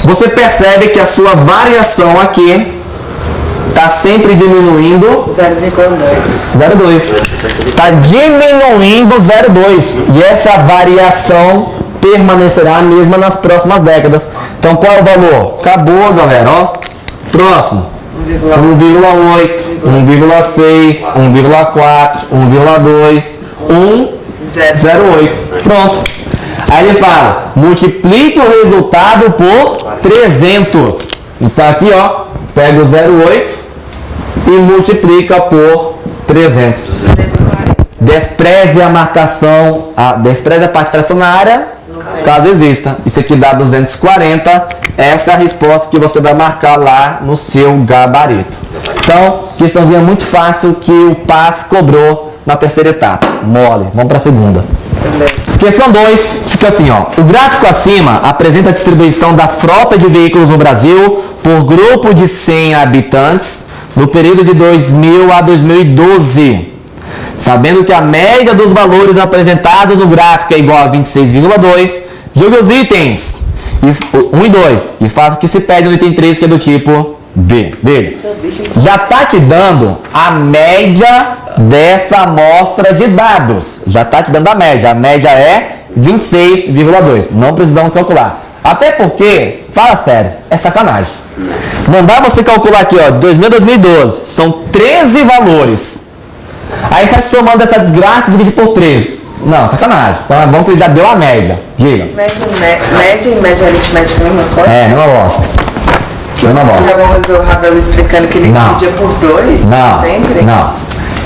Você percebe que a sua variação aqui está sempre diminuindo 0,2. Está diminuindo 0,2. E essa variação permanecerá a mesma nas próximas décadas. Então qual é o valor? Acabou, galera, ó. Próximo. 1,8, 1,6, 1,4, 1,2, 1,08. Pronto. Aí ele fala, multiplique o resultado por 300. Então aqui, ó, pega o 0,8 e multiplica por 300. Despreze a marcação, despreze a parte fracionária caso exista. Isso aqui dá 240. Essa é a resposta que você vai marcar lá no seu gabarito. Então, questãozinha muito fácil que o PAS cobrou na terceira etapa. Mole. Vamos para a segunda. Questão 2, fica assim, ó. O gráfico acima apresenta a distribuição da frota de veículos no Brasil por grupo de 100 habitantes no período de 2000 a 2012. Sabendo que a média dos valores apresentados no gráfico é igual a 26,2, jogue os itens 1 e 2 e faça o que se pede no item 3, que é do tipo B. Veja, já está te dando a média dessa amostra de dados. Já está te dando a média. A média é 26,2. Não precisamos calcular. Até porque, fala sério, é sacanagem. Mandar você calcular aqui, ó, 2000 a 2012. São 13 valores. Aí você somando essa desgraça e divide por 13. Não, sacanagem. Então vamos que ele já deu a média. Diga. Média e média aritmética, mesma coisa? É, mesma bosta. Mesma Mas bosta. alguma coisa do Rabelo explicando que ele dividia por 2? Não, Sempre? não.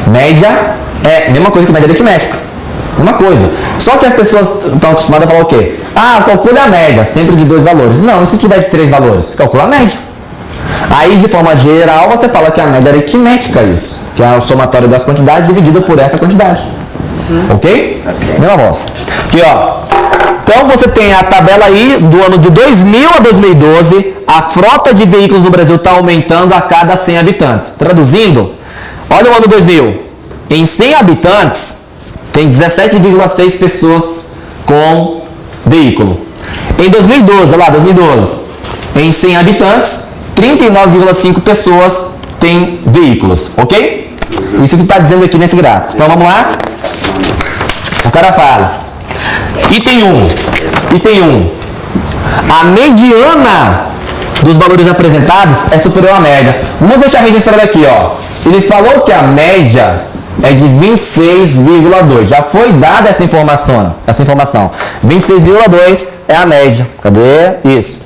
Média é a mesma coisa que média aritmética. Mesma coisa. Só que as pessoas estão acostumadas a falar o quê? Ah, calcule a média, sempre de 2 valores. Não, e se tiver de 3 valores? Calcula a média. Aí, de forma geral, você fala que a média é aritmética isso. Que é o somatório das quantidades dividido por essa quantidade. Ok? Mesma bosta. Aqui, ó. Então, você tem a tabela aí do ano de 2000 a 2012. A frota de veículos no Brasil está aumentando a cada 100 habitantes. Traduzindo, olha o ano 2000. Em 100 habitantes, tem 17,6 pessoas com veículo. Em 2012, olha lá, 2012. Em 100 habitantes, 39,5 pessoas têm veículos. Ok? Isso que está dizendo aqui nesse gráfico. Então, vamos lá. O cara fala. Item 1. Item 1. A mediana dos valores apresentados é superior à média. Vamos deixar registrado aqui, ó. Ele falou que a média é de 26,2. Já foi dada essa informação. 26,2 é a média. Cadê? Isso.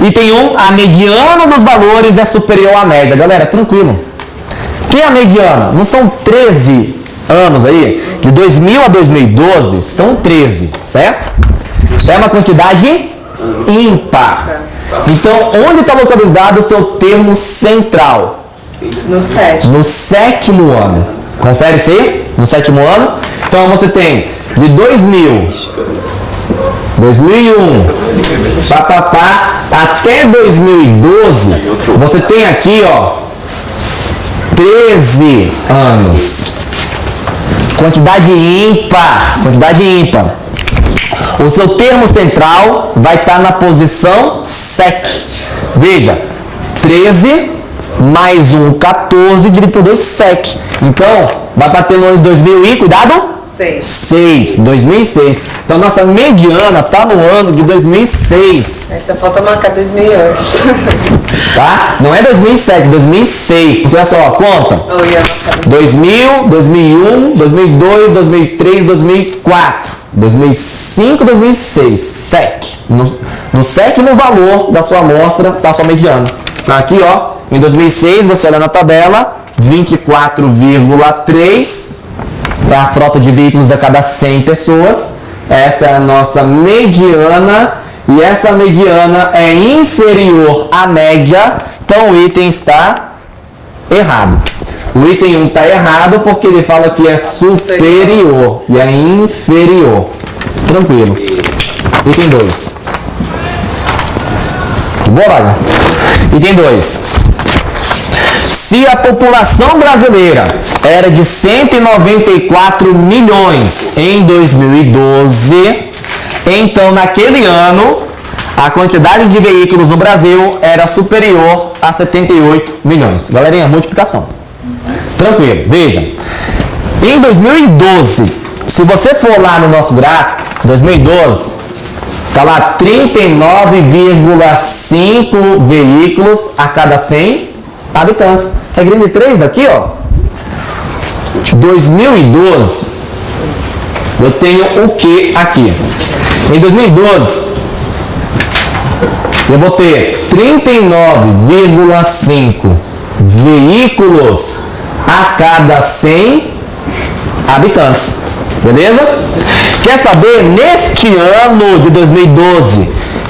Item 1. A mediana dos valores é superior à média. Galera, tranquilo. Que é a mediana? Não são 13 anos aí? De 2000 a 2012 são 13, certo? É uma quantidade ímpar. Então, onde está localizado o seu termo central? No 7. No 7º ano. Confere isso aí? No 7º ano. Então, você tem de 2000, 2001, papapá, até 2012, você tem aqui, ó, 13 anos. Quantidade ímpar. Quantidade ímpar. O seu termo central vai estar na posição 7. Veja, 13 mais 1, 14, dividido por 2, 7. Então, vai bater no ano de 2000 e, cuidado? 6. 2006. Então, nossa mediana está no ano de 2006. Aí só falta marcar 2008. Tá? Não é 2007, 2006. Porque olha só, conta. 2000, 2001, 2002, 2003, 2004, 2005, 2006. 7. No 7º valor da sua amostra está a sua mediana. Aqui, ó, em 2006, você olha na tabela, 24,3 é a frota de veículos a cada 100 pessoas. Essa é a nossa mediana. E essa mediana é inferior à média. Então, o item está errado. O item 1 está errado porque ele fala que é superior e é inferior. Tranquilo. Item 2. Bora. Item 2. Se a população brasileira era de 194 milhões em 2012, então naquele ano a quantidade de veículos no Brasil era superior a 78 milhões. Galerinha, multiplicação. Tranquilo, veja. Em 2012, se você for lá no nosso gráfico, 2012, está lá 39,5 veículos a cada 100 habitantes. Regrinha de 3 aqui, ó. 2012, eu tenho o que aqui? Em 2012, eu vou ter 39,5 veículos a cada 100 habitantes. Beleza? Quer saber, neste ano de 2012,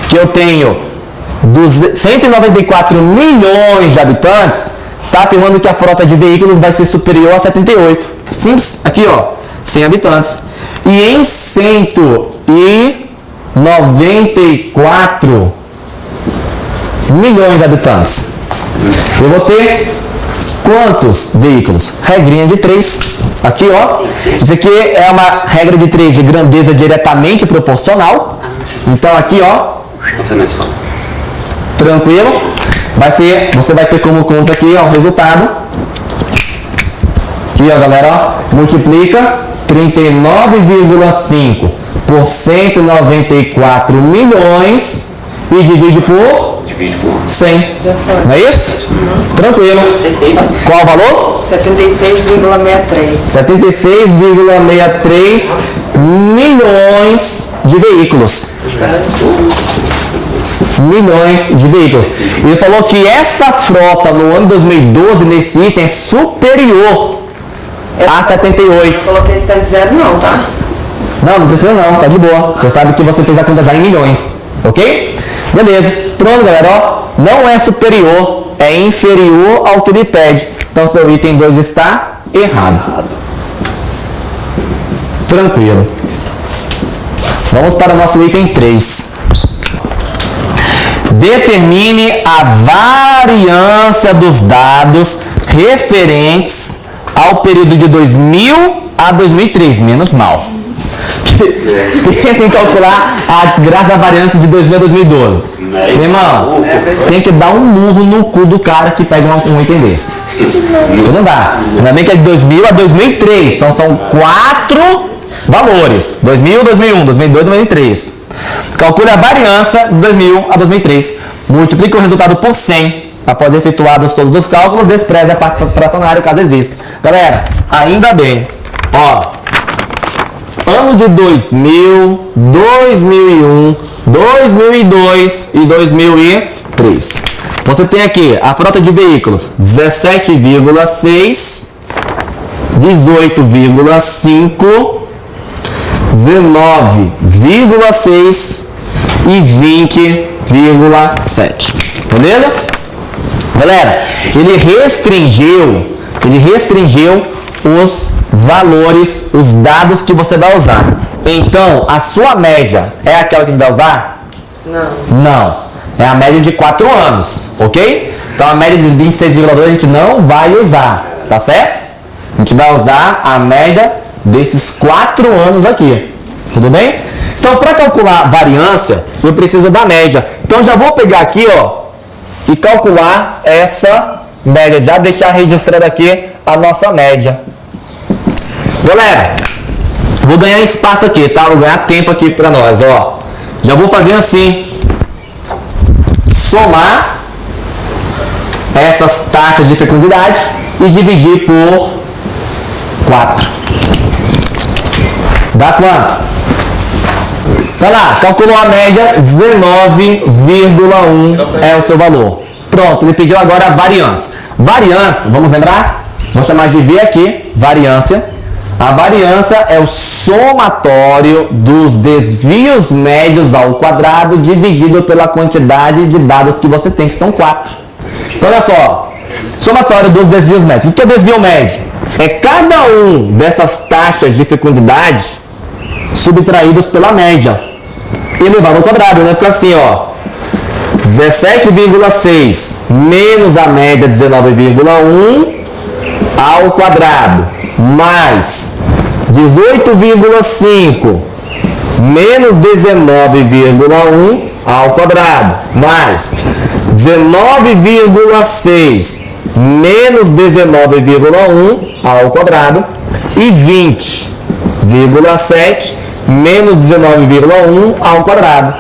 que eu tenho 194 milhões de habitantes, está afirmando que a frota de veículos vai ser superior a 78. Simples, aqui ó, 100 habitantes. E em 194 milhões de habitantes, eu vou ter quantos veículos? Regrinha de 3. Aqui ó, isso aqui é uma regra de 3 de grandeza diretamente proporcional. Então aqui ó, tranquilo, você vai ter como conta aqui ó, o resultado. Aqui ó galera, ó, multiplica 39,5 por 194 milhões e divide por 100. Não é isso? Tranquilo. Qual o valor? 76,63. 76,63 milhões de veículos. Milhões de veículos. Ele falou que essa frota no ano 2012 nesse item é superior a 78. Falou que ele está dizendo não, tá? Não precisa não, tá de boa. Você sabe que você fez a conta já em milhões, ok? Beleza. Pronto, galera, ó. Não é superior, é inferior ao que ele pede. Então seu item 2 está errado. Tranquilo. Vamos para o nosso item 3. Determine a variância dos dados referentes ao período de 2000 a 2003, menos mal. Pensa em calcular a desgraça da variância de 2000 a 2012. Meu irmão, tem que dar um murro no cu do cara que pega um item desse. Isso não dá. Ainda bem que é de 2000 a 2003, então são 4 valores. 2000, 2001, 2002, 2003. Calcule a variância de 2000 a 2003. Multiplique o resultado por 100. Após efetuados todos os cálculos, despreze a parte fracionária caso exista. Galera, ainda bem. Ó, ano de 2000, 2001, 2002 e 2003. Você tem aqui a frota de veículos 17,6, 18,5, 19,6 e 20,7. Beleza? Galera, ele restringiu os valores, os dados que você vai usar. Então, a sua média é aquela que a gente vai usar? Não. É a média de 4 anos, ok? Então, a média de 26,2 a gente não vai usar, tá certo? A gente vai usar a média desses 4 anos aqui, tudo bem? Então, para calcular variância, eu preciso da média. Então, já vou pegar aqui, ó, e calcular essa média, já deixar registrado aqui a nossa média. Galera, vou ganhar espaço aqui, tá? Vou ganhar tempo aqui para nós, ó. Já vou fazer assim. Somar essas taxas de fecundidade e dividir por 4. Dá quanto? Vai lá, calculou a média, 19,1 é o seu valor. Pronto, ele pediu agora a variância. Variância, vamos lembrar? Vou chamar de V aqui, variância. A variância é o somatório dos desvios médios ao quadrado dividido pela quantidade de dados que você tem, que são 4. Então, olha só, somatório dos desvios médios. O que é desvio médio? É cada um dessas taxas de fecundidade subtraídos pela média elevado ao quadrado, né? Fica assim, ó, 17,6 menos a média 19,1 ao quadrado, mais 18,5 menos 19,1 ao quadrado, mais 19,6 menos 19,1 ao quadrado e 20,7 menos 19,1 ao quadrado.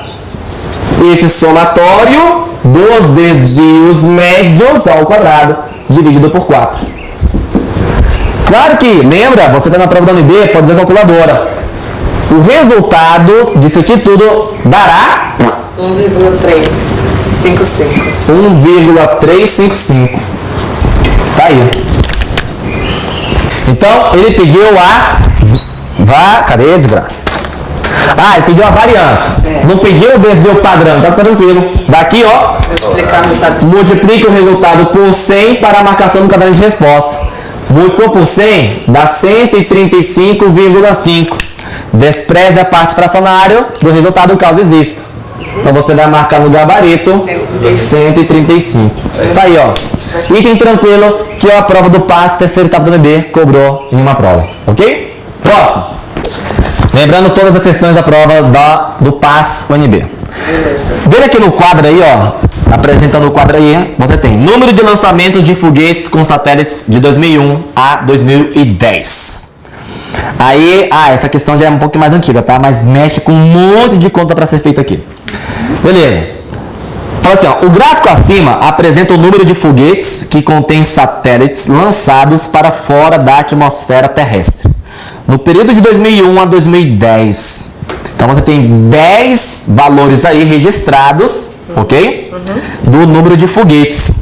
Esse somatório dos desvios médios ao quadrado dividido por 4. Claro que, lembra, você está na prova da UNB, pode usar a calculadora. O resultado disso aqui tudo dará 1,355. 1,355. Tá aí. Então, ele pediu a... Cadê a desgraça? Ah, ele pediu a variância. Não pediu, desde o padrão, tá tranquilo. Daqui, ó, Vou explicar o resultado. multiplica o resultado por 100 para a marcação do caderno de resposta. Multiplicou por 100, dá 135,5. Despreze a parte fracionária do resultado caso exista. Então você vai marcar no gabarito 135. Tá aí, ó. Item tranquilo que é a prova do PAS, terceira etapa do UNB, cobrou em uma prova. Ok? Próximo. Lembrando todas as questões da prova do PAS UNB. Veja aqui no quadro aí, ó. Apresentando o quadro aí, você tem número de lançamentos de foguetes com satélites de 2001 a 2010. Aí, essa questão já é um pouco mais antiga, tá? Mas mexe com um monte de conta para ser feita aqui. Beleza. Fala assim, ó, o gráfico acima apresenta o número de foguetes que contém satélites lançados para fora da atmosfera terrestre no período de 2001 a 2010. Então você tem 10 valores aí registrados, ok? Do número de foguetes.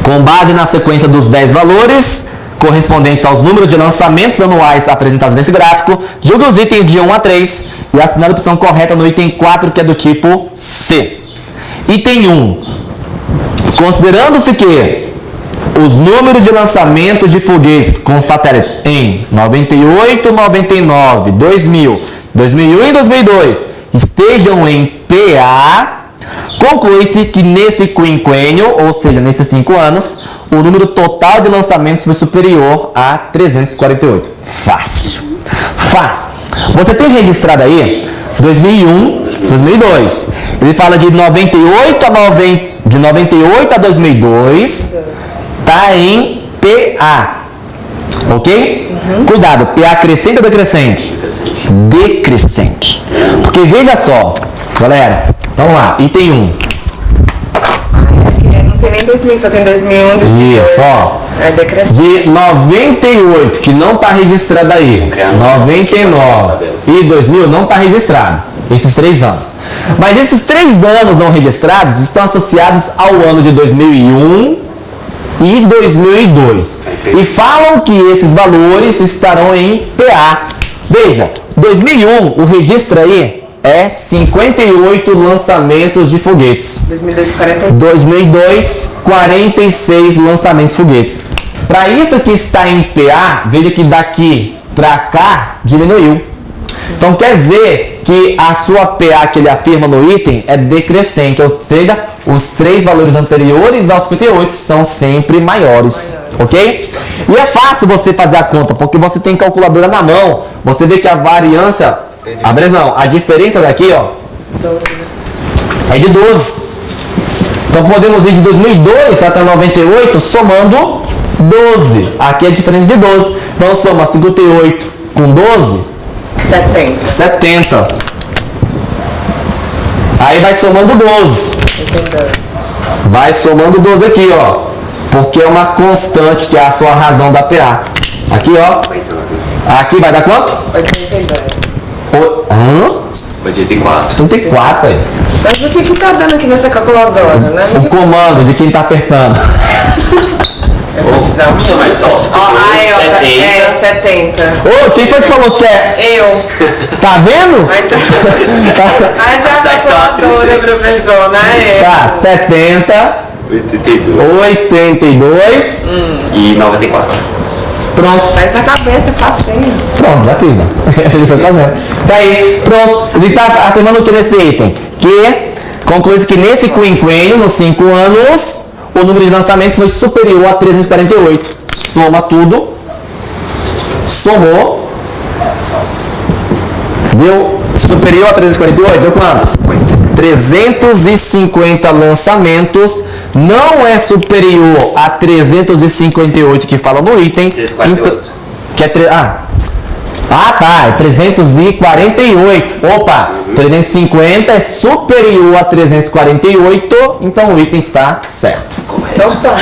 Com base na sequência dos 10 valores correspondentes aos números de lançamentos anuais apresentados nesse gráfico, julgue os itens de 1 a 3 e assinale a opção correta no item 4, que é do tipo C. Item 1. Considerando-se que os números de lançamento de foguetes com satélites em 98, 99, 2000, 2001 e 2002 estejam em PA, conclui-se que nesse quinquênio, ou seja, nesses 5 anos, o número total de lançamentos foi superior a 348. Fácil. Fácil. Você tem registrado aí 2001, 2002. Ele fala de 98 a 2002, tá em PA. Ok? Cuidado, PA crescente ou decrescente? Decrescente. Porque veja só, galera, vamos lá, item 1. Não tem nem 2000, só tem 2001, 2002. Isso, ó. É decrescente. De 98, que não está registrado aí, 99 e 2000 não está registrado, esses 3 anos. Mas esses 3 anos não registrados estão associados ao ano de 2001 e 2002. E falam que esses valores estarão em PA. Veja, 2001, o registro aí é 58 lançamentos de foguetes. 2002, 46. 2002, 46 lançamentos de foguetes. Para isso que está em PA, veja que daqui para cá diminuiu. Então quer dizer que a sua PA que ele afirma no item é decrescente, ou seja, os 3 valores anteriores aos 58 são sempre maiores, ok? E é fácil você fazer a conta, porque você tem calculadora na mão, você vê que a variância, a diferença daqui, ó, é de 12. Então podemos ir de 2002 até 98 somando 12. Aqui é a diferença de 12. Então soma 58 com 12. 70. Aí vai somando 12. Vai somando 12 aqui, ó. Porque é uma constante que é a sua razão da PA. Aqui, ó. Aqui vai dar quanto? 82. 84. 34, é isso. Mas o que tá dando aqui nessa calculadora, né? O comando de quem tá apertando. Sou mais alto. Aí, ó, 70. Ô, quem foi que falou que é? Eu. Tá vendo? Mas é a calculadora, professor, né? Tá, 70, 82 e 94. Pronto. Faz na cabeça, facinho. Pronto, já fiz, ó. Ele foi fazendo. Tá aí, pronto. Ele tá afirmando o que nesse item? Que conclui-se que nesse quinquênio, nos 5 anos, o número de lançamentos foi superior a 348. Soma tudo. Somou. Deu superior a 348? Deu quantos? 350 lançamentos. Não é superior a 358 que fala no item. 348. Que é tá, é 348. Opa, 350 é superior a 348, então o item está certo. Então tá.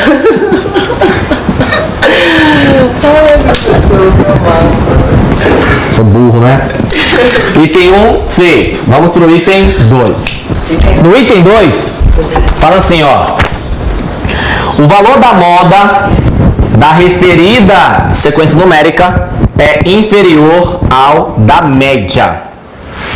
Ai, meu Deus, Sou burro, né? Item 1, feito. Vamos pro item 2. No item 2, fala assim, ó. O valor da moda da referida sequência numérica é inferior ao da média.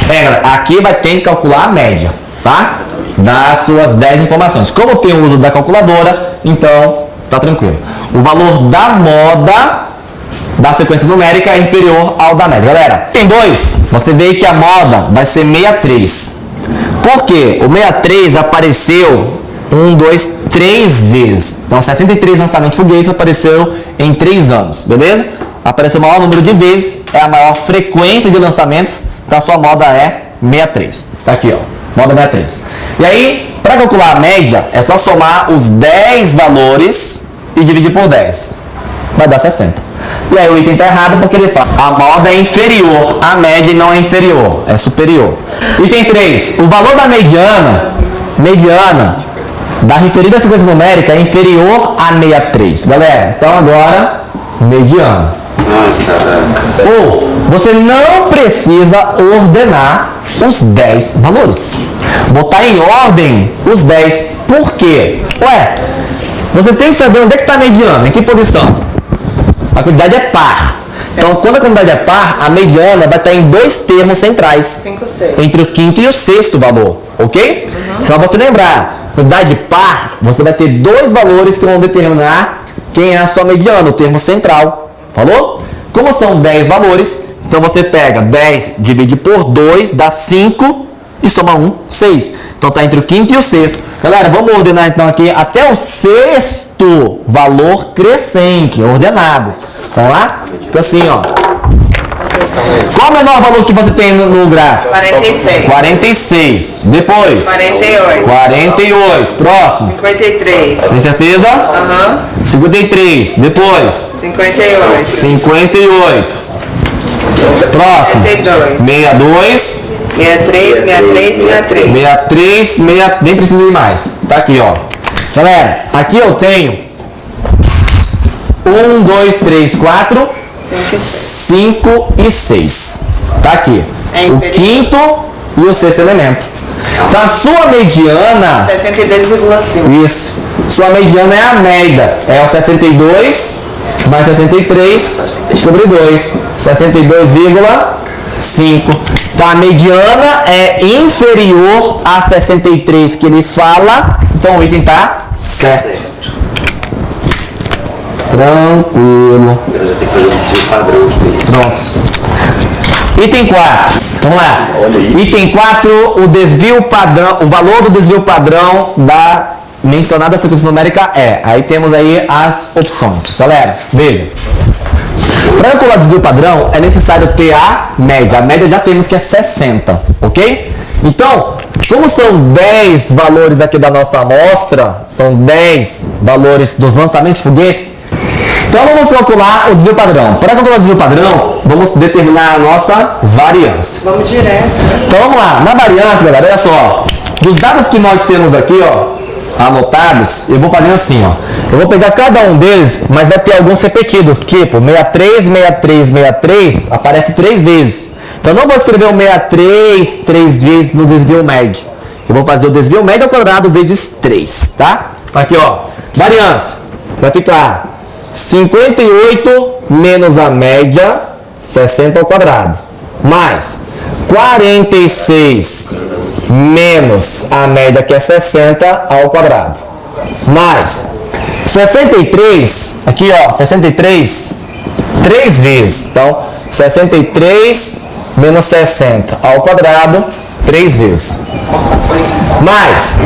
Galera, aqui vai ter que calcular a média, tá? Das suas 10 informações. Como tem o uso da calculadora, então tá tranquilo. O valor da moda da sequência numérica é inferior ao da média. Galera, tem 2. Você vê que a moda vai ser 63. Por quê? O 63 apareceu 1, 2, 3 vezes. Então, 63 lançamentos de foguetes apareceram em 3 anos, beleza? Apareceu o maior número de vezes, é a maior frequência de lançamentos, então a sua moda é 63. Tá aqui, ó, moda 63. E aí, para calcular a média, é só somar os 10 valores e dividir por 10. Vai dar 60. E aí o item está errado porque ele fala a moda é inferior, a média não é inferior, é superior. Item 3, o valor da mediana da referida sequência numérica é inferior a 63. Galera, então agora, mediana. Ai, caraca. Ou você não precisa ordenar os 10 valores. Botar em ordem os 10. Por quê? Ué, você tem que saber onde é que está a mediana, em que posição. A quantidade é par. Então, quando a quantidade é par, a mediana vai estar em 2 termos centrais. 5, 6. Entre o quinto e o sexto valor, ok? Só você lembrar, quantidade par, você vai ter 2 valores que vão determinar quem é a sua mediana, o termo central. Falou? Como são 10 valores, então você pega 10, divide por 2, dá 5 e soma 1, 6. Então está entre o quinto e o sexto. Galera, vamos ordenar então aqui até o sexto valor crescente, ordenado. Vamos lá? Então assim, ó. Qual o menor valor que você tem no gráfico? 46. 46. Depois? 48. 48. Próximo? 53. Tem certeza? Aham. 53. Depois? 58. 58. Próximo? 62. 62. 63, 63, 63. 63, nem precisa ir mais. Tá aqui, ó. Galera, aqui eu tenho 1, 2, 3, 4, 5 e 6. Tá aqui. É O inferior. quinto e o sexto elemento. Então a sua mediana, 62,5. isso. Sua mediana é a média. É o 62 mais 63 sobre 2. 62,5. Então a mediana é inferior a 63 que ele fala. Então o item está certo. Tranquilo. Agora já tem que fazer um desvio padrão aqui. Pronto. Item 4. Vamos lá. Olha isso. Item 4, o desvio padrão, o valor do desvio padrão da mencionada sequência numérica é. Aí temos aí as opções. Galera, veja. Para calcular o desvio padrão, é necessário ter a média. A média já temos que é 60, ok? Então, como são 10 valores aqui da nossa amostra, são 10 valores dos lançamentos de foguetes, então vamos calcular o desvio padrão. Para calcular o desvio padrão, vamos determinar a nossa variância. Vamos direto, né? Então vamos lá, na variância, galera, olha só. Dos dados que nós temos aqui, ó, anotados, eu vou fazer assim, ó. Eu vou pegar cada um deles, mas vai ter alguns repetidos, tipo 63, 63, 63, aparece 3 vezes. Então eu não vou escrever o 63 3 vezes no desvio médio. Eu vou fazer o desvio médio ao quadrado vezes 3, tá? Então aqui, ó, variância. Vai ficar 58 menos a média, 60 ao quadrado, mais 46 menos a média, que é 60 ao quadrado, mais 63, aqui ó, 63, 3 vezes, então 63 menos 60 ao quadrado, 3 vezes, mais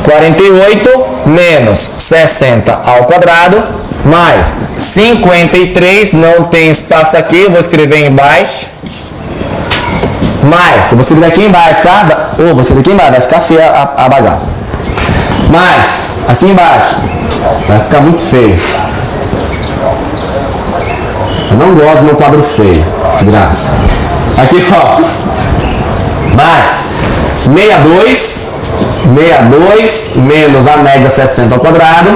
48 menos 60 ao quadrado, mais 53, não tem espaço aqui, vou escrever embaixo, mais, eu vou escrever aqui embaixo, tá? Vou escrever aqui embaixo, vai ficar feia a bagaça, mais, aqui embaixo, vai ficar muito feio, eu não gosto do meu quadro feio, desgraça, aqui ó, mais 62 menos a média 60 ao quadrado,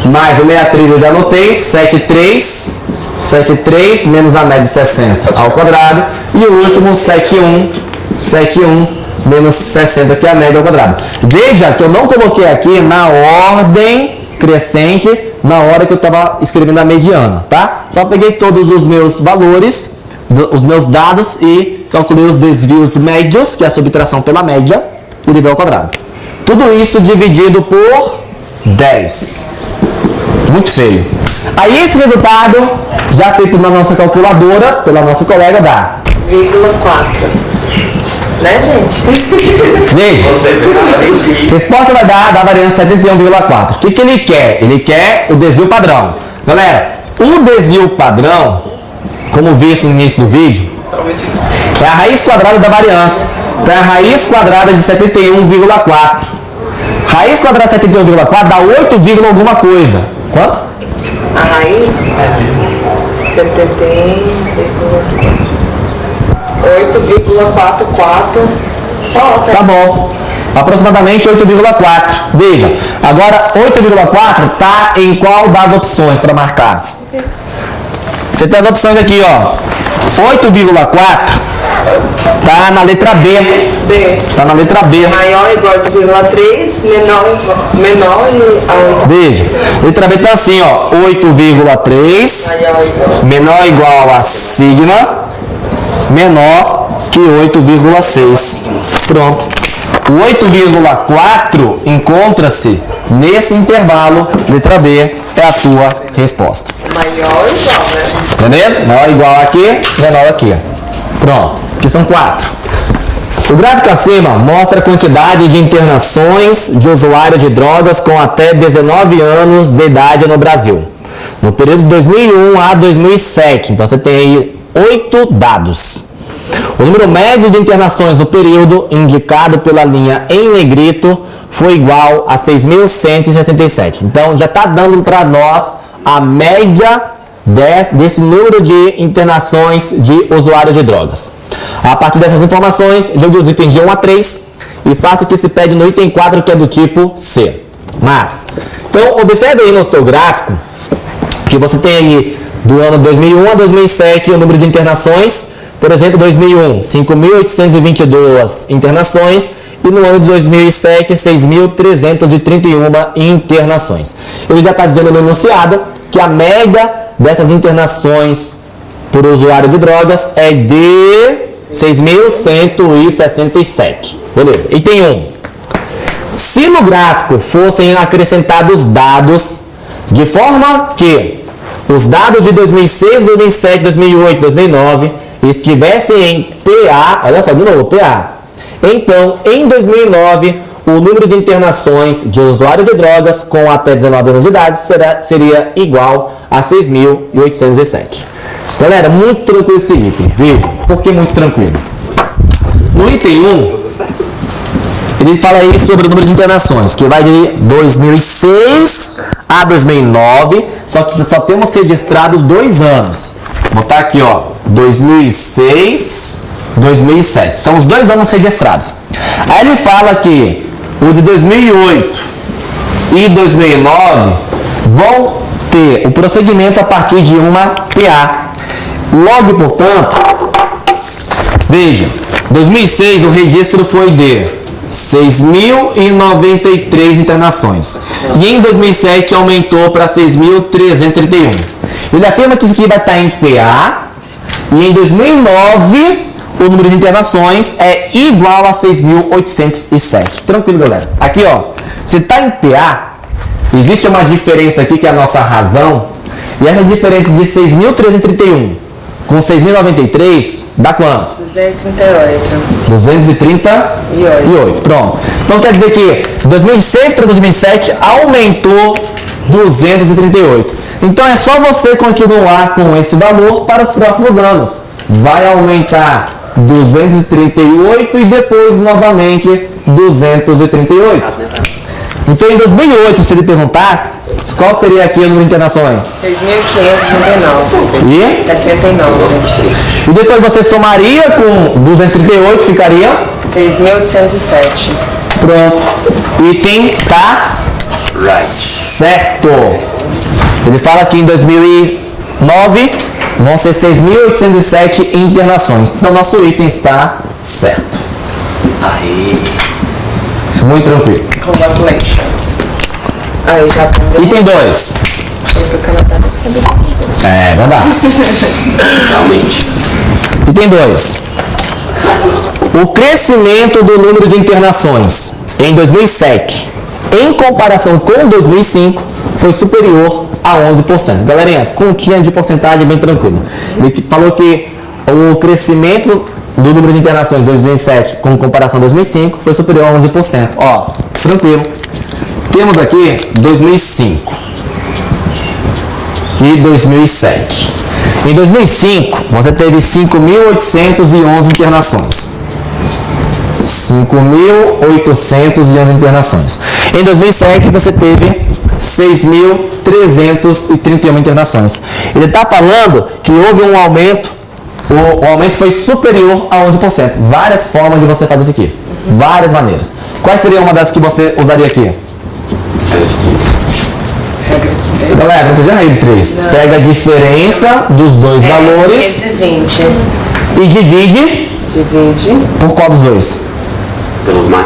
mais o 63 eu já anotei, 73 menos a média 60 ao quadrado, e o último 71 menos 60, que é a média ao quadrado. Veja que eu não coloquei aqui na ordem crescente na hora que eu estava escrevendo a mediana, tá? Só peguei todos os meus valores, os meus dados e calculei os desvios médios, que é a subtração pela média, e elevei ao quadrado. Tudo isso dividido por 10. Muito feio. Aí esse resultado, já feito na nossa calculadora, pela nossa colega, dá 0,4. Né, gente? Veja, resposta vai dar da variância 71,4. O que ele quer? Ele quer o desvio padrão. Galera, o desvio padrão, como visto no início do vídeo, é a raiz quadrada da variância. Então é a raiz quadrada de 71,4. Raiz quadrada de 71,4 dá 8, alguma coisa. Quanto? A raiz? 8,44. Só outra. Tá bom. Aproximadamente 8,4. Veja, agora 8,4 tá em qual das opções para marcar? Você tem as opções aqui, ó. 8,4 tá na letra B. B. Tá na letra B. Maior ou igual a 8,3, menor e a 8. Veja, letra B tá assim, ó. 8,3 menor ou igual a sigma menor que 8,6. Pronto. O 8,4 encontra-se nesse intervalo. Letra B é a tua resposta. Maior ou igual, né? Beleza? Maior ou igual aqui, menor aqui. Pronto. Aqui são 4. O gráfico acima mostra a quantidade de internações de usuários de drogas com até 19 anos de idade no Brasil. No período de 2001 a 2007. Então você tem aí 8 dados. O número médio de internações no período, indicado pela linha em negrito, foi igual a 6.167. Então já está dando para nós a média desse número de internações de usuários de drogas. A partir dessas informações, jogue os itens de 1 a 3 e faça o que se pede no item 4, que é do tipo C. Então observe aí no seu gráfico que você tem aí do ano 2001 a 2007 o número de internações. Por exemplo, 2001, 5.822 internações e no ano de 2007, 6.331 internações. Ele já está dizendo no enunciado que a média dessas internações por usuário de drogas é de 6.167. Beleza. Item 1. Se no gráfico fossem acrescentados dados de forma que os dados de 2006, 2007, 2008, 2009 estivessem em PA, olha só, de novo, PA. Então, em 2009, o número de internações de usuários de drogas com até 19 anos de idade seria igual a 6.807. Galera, muito tranquilo esse item, viu? Por que muito tranquilo? No item 1, ele fala aí sobre o número de internações, que vai de 2006 a 2009, só que só temos registrado 2 anos. Vou botar aqui, ó, 2006, 2007. São os 2 anos registrados. Aí ele fala que o de 2008 e 2009 vão ter o procedimento a partir de uma PA. Logo, portanto, veja, 2006 o registro foi de 6.093 internações. E em 2007 aumentou para 6.331. Ele afirma que isso aqui vai estar em PA. E em 2009 o número de internações é igual a 6.807. Tranquilo, galera. Aqui, ó, se está em PA, existe uma diferença aqui que é a nossa razão. E essa diferença de 6.331 com 6.093 dá quanto? 238. 238. Pronto. Então quer dizer que 2006 para 2007 aumentou 238. Então é só você continuar com esse valor para os próximos anos. Vai aumentar 238 e depois novamente 238. Então em 2008, se ele perguntasse, qual seria aqui o número de internações? 6.569. E? 69. E depois você somaria com 238, ficaria? 6.807. Pronto. Item tá certo. Ele fala que em 2009 vão ser 6.807 internações. Então nosso item está certo. Aí. Muito tranquilo. Congratulations. Aí já aprendeu. Item 2. É verdade. Realmente. Item 2. O crescimento do número de internações em 2007, em comparação com 2005, foi superior a 11%. Galerinha, continha de porcentagem bem tranquilo. Ele falou que o crescimento do número de internações em 2007, com comparação a 2005, foi superior a 11%. Ó, tranquilo. Temos aqui 2005 e 2007. Em 2005, você teve 5.811 internações. 5.811 internações. Em 2007, você teve 6.331 internações. Ele está falando que houve um aumento, o aumento foi superior a 11%. Várias formas de você fazer isso aqui. Várias maneiras. Quais seria uma das que você usaria aqui? Galera, não precisa rir de 3. Pega a diferença dos dois valores Esse 20. e divide por qual dos dois? Pelo mais.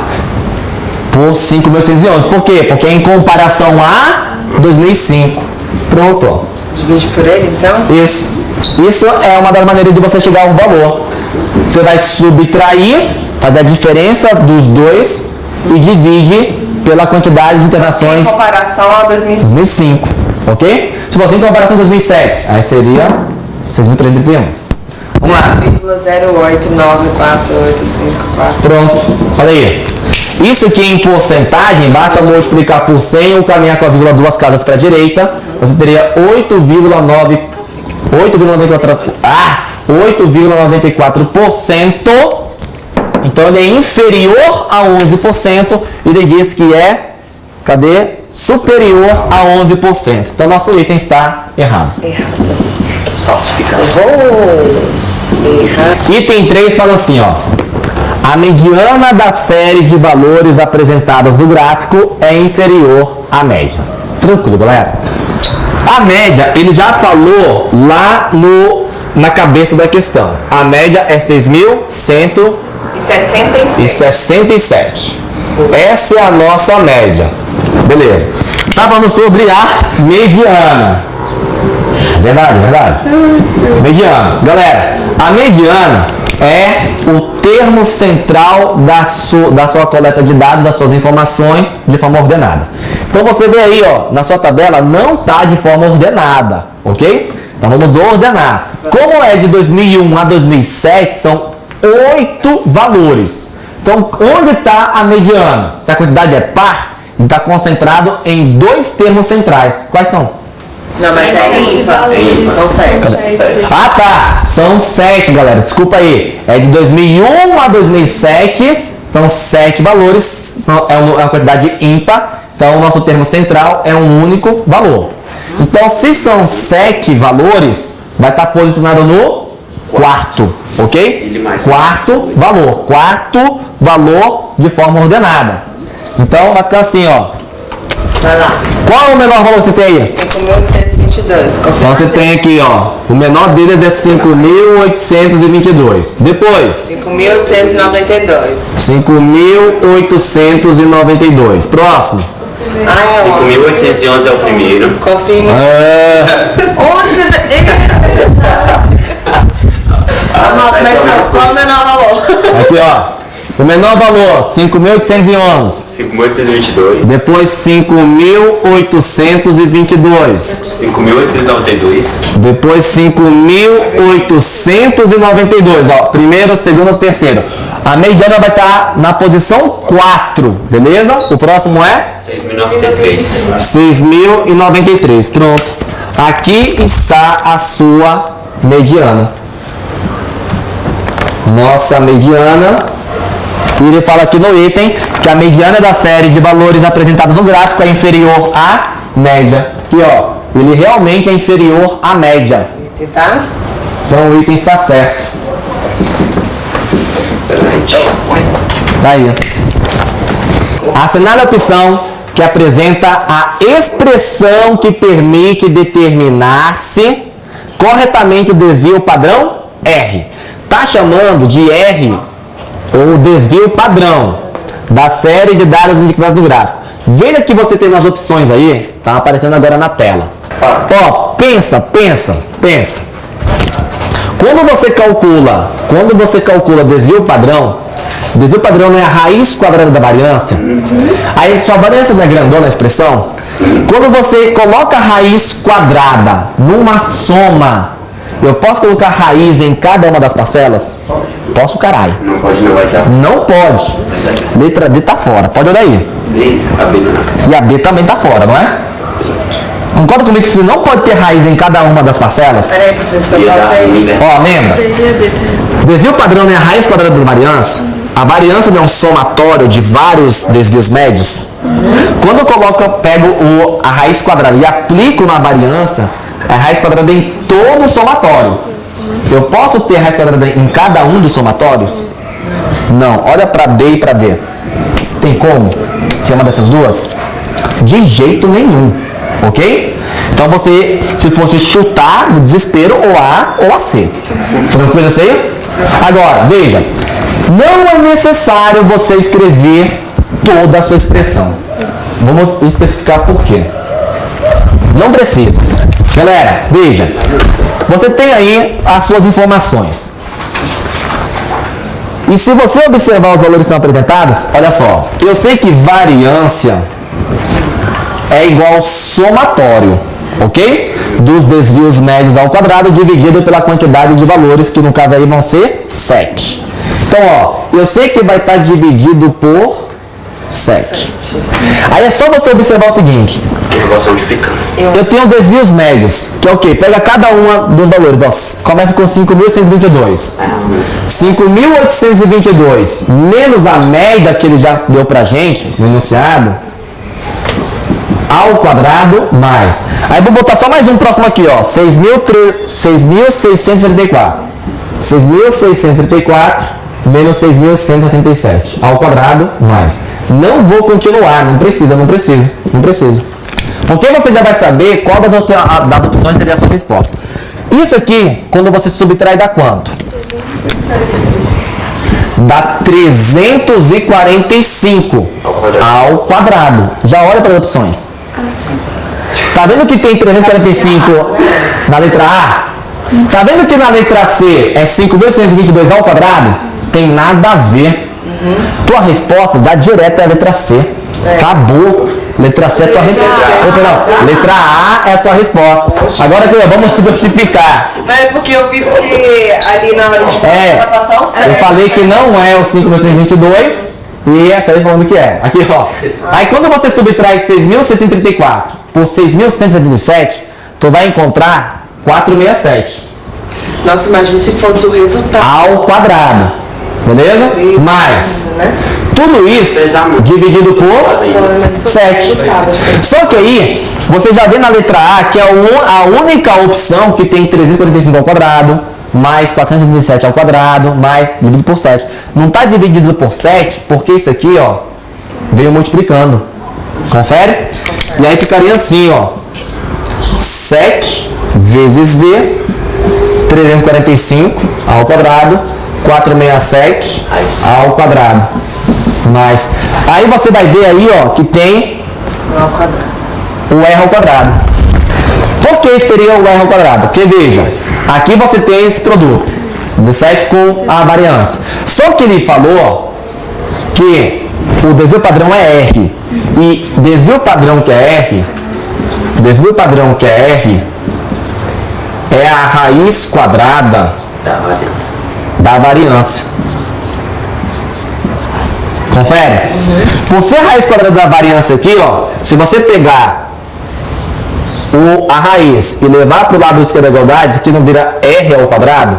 Por 5.811. Por quê? Porque é em comparação a 2005. Pronto, ó. Divide por ele, então? Isso é uma das maneiras de você chegar ao valor. Você vai subtrair, fazer a diferença dos dois e divide pela quantidade de internações Em comparação a 2005. 2005, ok? Se você em comparação com 2007, aí seria 6.331. Vamos lá. 0,0894854. Pronto, olha aí. Isso aqui em porcentagem, basta multiplicar por 100 ou caminhar com a vírgula 2 casas para a direita, você teria 8,94%. Então ele é inferior a 11% e ele diz que é, cadê? Superior a 11%. Então nosso item está errado. Errado. Falsificado. Errado. Item 3 fala assim, ó. A mediana da série de valores apresentadas no gráfico é inferior à média. Tranquilo, galera? A média, ele já falou lá na cabeça da questão. A média é 6.167. Essa é a nossa média. Beleza. Tá falando sobre a mediana. Verdade, verdade. Mediana. Galera, a mediana é o termo central da sua coleta de dados, das suas informações de forma ordenada. Então você vê aí, ó, na sua tabela não está de forma ordenada, ok? Então vamos ordenar. Como é de 2001 a 2007, são 8 valores. Então onde está a mediana? Se a quantidade é par, está concentrado em 2 termos centrais. Quais são? Não, mas é ímpar. São 7. Ah, tá. São 7, galera. Desculpa aí. É de 2001 a 2007. São 7 valores. É uma quantidade ímpar. Então, o nosso termo central é um único valor. Então, se são 7 valores, vai estar posicionado no quarto. Ok? Quarto valor de forma ordenada. Então, vai ficar assim, ó. Vai lá. Qual é o menor valor que você tem aí? 5.822. Então você tem aqui, ó, o menor deles é 5.822. Depois, 5.892. 5.892. Próximo. 5.811 é o primeiro. Confirme. Onde? Mas qual é o menor valor? Aqui, ó. O menor valor, 5.811. 5.822. Depois, 5.822. 5.892. Depois, 5.892. Ó, primeiro, segundo, terceiro. A mediana vai estar na posição 4, beleza? O próximo é? 6.093. 6.093. Pronto. Aqui está a sua mediana. Nossa mediana. E ele fala aqui no item que a mediana da série de valores apresentados no gráfico é inferior à média. Aqui, ó, ele realmente é inferior à média. Tá? Então o item está certo. Tá aí. Assinale a opção que apresenta a expressão que permite determinar-se corretamente o desvio padrão R. Tá chamando de R ou desvio padrão da série de dados indicados no gráfico. Veja que você tem nas opções aí, tá aparecendo agora na tela. Ó, pensa. Quando você calcula desvio padrão não é a raiz quadrada da variância. Aí sua variância não é grandona a expressão? Quando você coloca a raiz quadrada numa soma, eu posso colocar raiz em cada uma das parcelas? Posso, caralho. Não pode, não vai dar. Não pode. Letra D tá fora. Pode olhar aí. A B tá. E a B também tá fora, não é? Concorda comigo que você não pode ter raiz em cada uma das parcelas? Peraí, professor, Ia volta dar aí. ruim, né? Ó, lembra? Desvio padrão é a raiz quadrada da variância. A variância é um somatório de vários desvios médios. Quando eu pego a raiz quadrada e aplico na variância, a raiz quadrada em todo o somatório. Eu posso ter raiz quadrada em cada um dos somatórios? Não. Olha para B e para D. Tem como ser uma dessas duas? De jeito nenhum. Ok? Então você, se fosse chutar no desespero, ou A ou a C. Tranquilo isso aí? Agora, veja. Não é necessário você escrever toda a sua expressão. Vamos especificar por quê. Não precisa. Galera, veja. Você tem aí as suas informações. E se você observar os valores que estão apresentados, olha só. Eu sei que variância é igual ao somatório, ok? Dos desvios médios ao quadrado dividido pela quantidade de valores, que no caso aí vão ser 7. Então, ó, eu sei que vai estar dividido por 7. Aí é só você observar o seguinte. Equação de picando. Eu tenho desvios médios, que é o quê? Pega cada uma dos valores. Ó, começa com 5.822. 5.822 menos a média que ele já deu pra gente, no enunciado, ao quadrado, mais. Aí vou botar só mais um próximo aqui, ó. 6.634. 6.634 menos 6.167 ao quadrado, mais. Não vou continuar, não precisa. Porque você já vai saber qual das opções seria a sua resposta. Isso aqui, quando você subtrai, dá quanto? Dá 345 ao quadrado. Já olha para as opções. Tá vendo que tem 345 na letra A? Tá vendo que na letra C é 5.622 ao quadrado? Tem nada a ver. Tua resposta dá direto à letra C. Acabou. Letra C é a tua resposta. Letra A é a tua resposta. Agora aqui, vamos justificar. Mas é porque eu vi que ali na hora de vai passar o 7. Eu falei que não é o 5.622 e acabei falando que é. Aqui, ó. Aí quando você subtrai 6.634 por 6.177, tu vai encontrar 467. Nossa, imagina se fosse o resultado. Ao quadrado. Beleza? Mais. Tudo isso dividido por 7. Só que aí, você já vê na letra A que é a única opção que tem 345 ao quadrado, mais 437 ao quadrado, mais dividido por 7. Não está dividido por 7, porque isso aqui, ó, veio multiplicando. Confere? E aí ficaria assim, ó. 7 vezes V, 345 ao quadrado, 467 ao quadrado. Mas aí você vai ver aí, ó, que tem o R ao quadrado. Por que teria o R ao quadrado? Porque veja, aqui você tem esse produto de 7 com a variância. Só que ele falou, ó, que o desvio padrão é R. E desvio padrão que é R é a raiz quadrada da variância. Confere? Por ser raiz quadrada da variância aqui, ó, se você pegar a raiz e levar para o lado esquerdo da igualdade, aqui não vira R ao quadrado.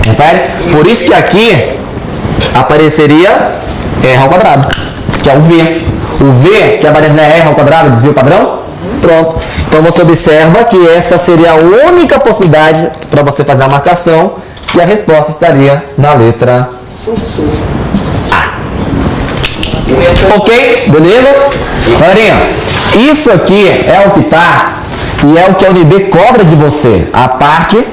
Confere? Por isso que aqui apareceria R ao quadrado, que é o V. O V, que a variância é R ao quadrado, desvio padrão. Pronto. Então você observa que essa seria a única possibilidade para você fazer a marcação, que a resposta estaria na letra A. Ok? Beleza? Galerinha, isso aqui é o que tá e é o que a UNB cobra de você. A parte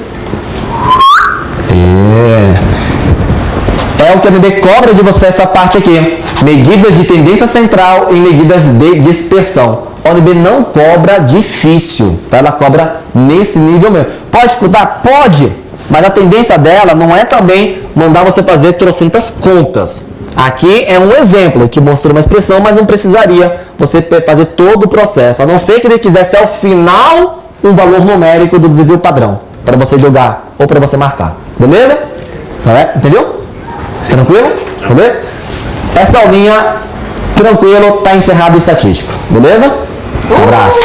É o que a ONB cobra de você essa parte aqui. Medidas de tendência central e medidas de dispersão. A ONB não cobra difícil, tá? Ela cobra nesse nível mesmo. Pode dificultar? Pode. Mas a tendência dela não é também mandar você fazer trocentas contas. Aqui é um exemplo que mostrou uma expressão, mas não precisaria você fazer todo o processo. A não ser que ele quisesse ao final um valor numérico do desvio padrão. Para você jogar ou para você marcar. Beleza? Entendeu? Tranquilo? Beleza? Essa aulinha, tranquilo, tá encerrado o estatístico. Beleza? Um abraço.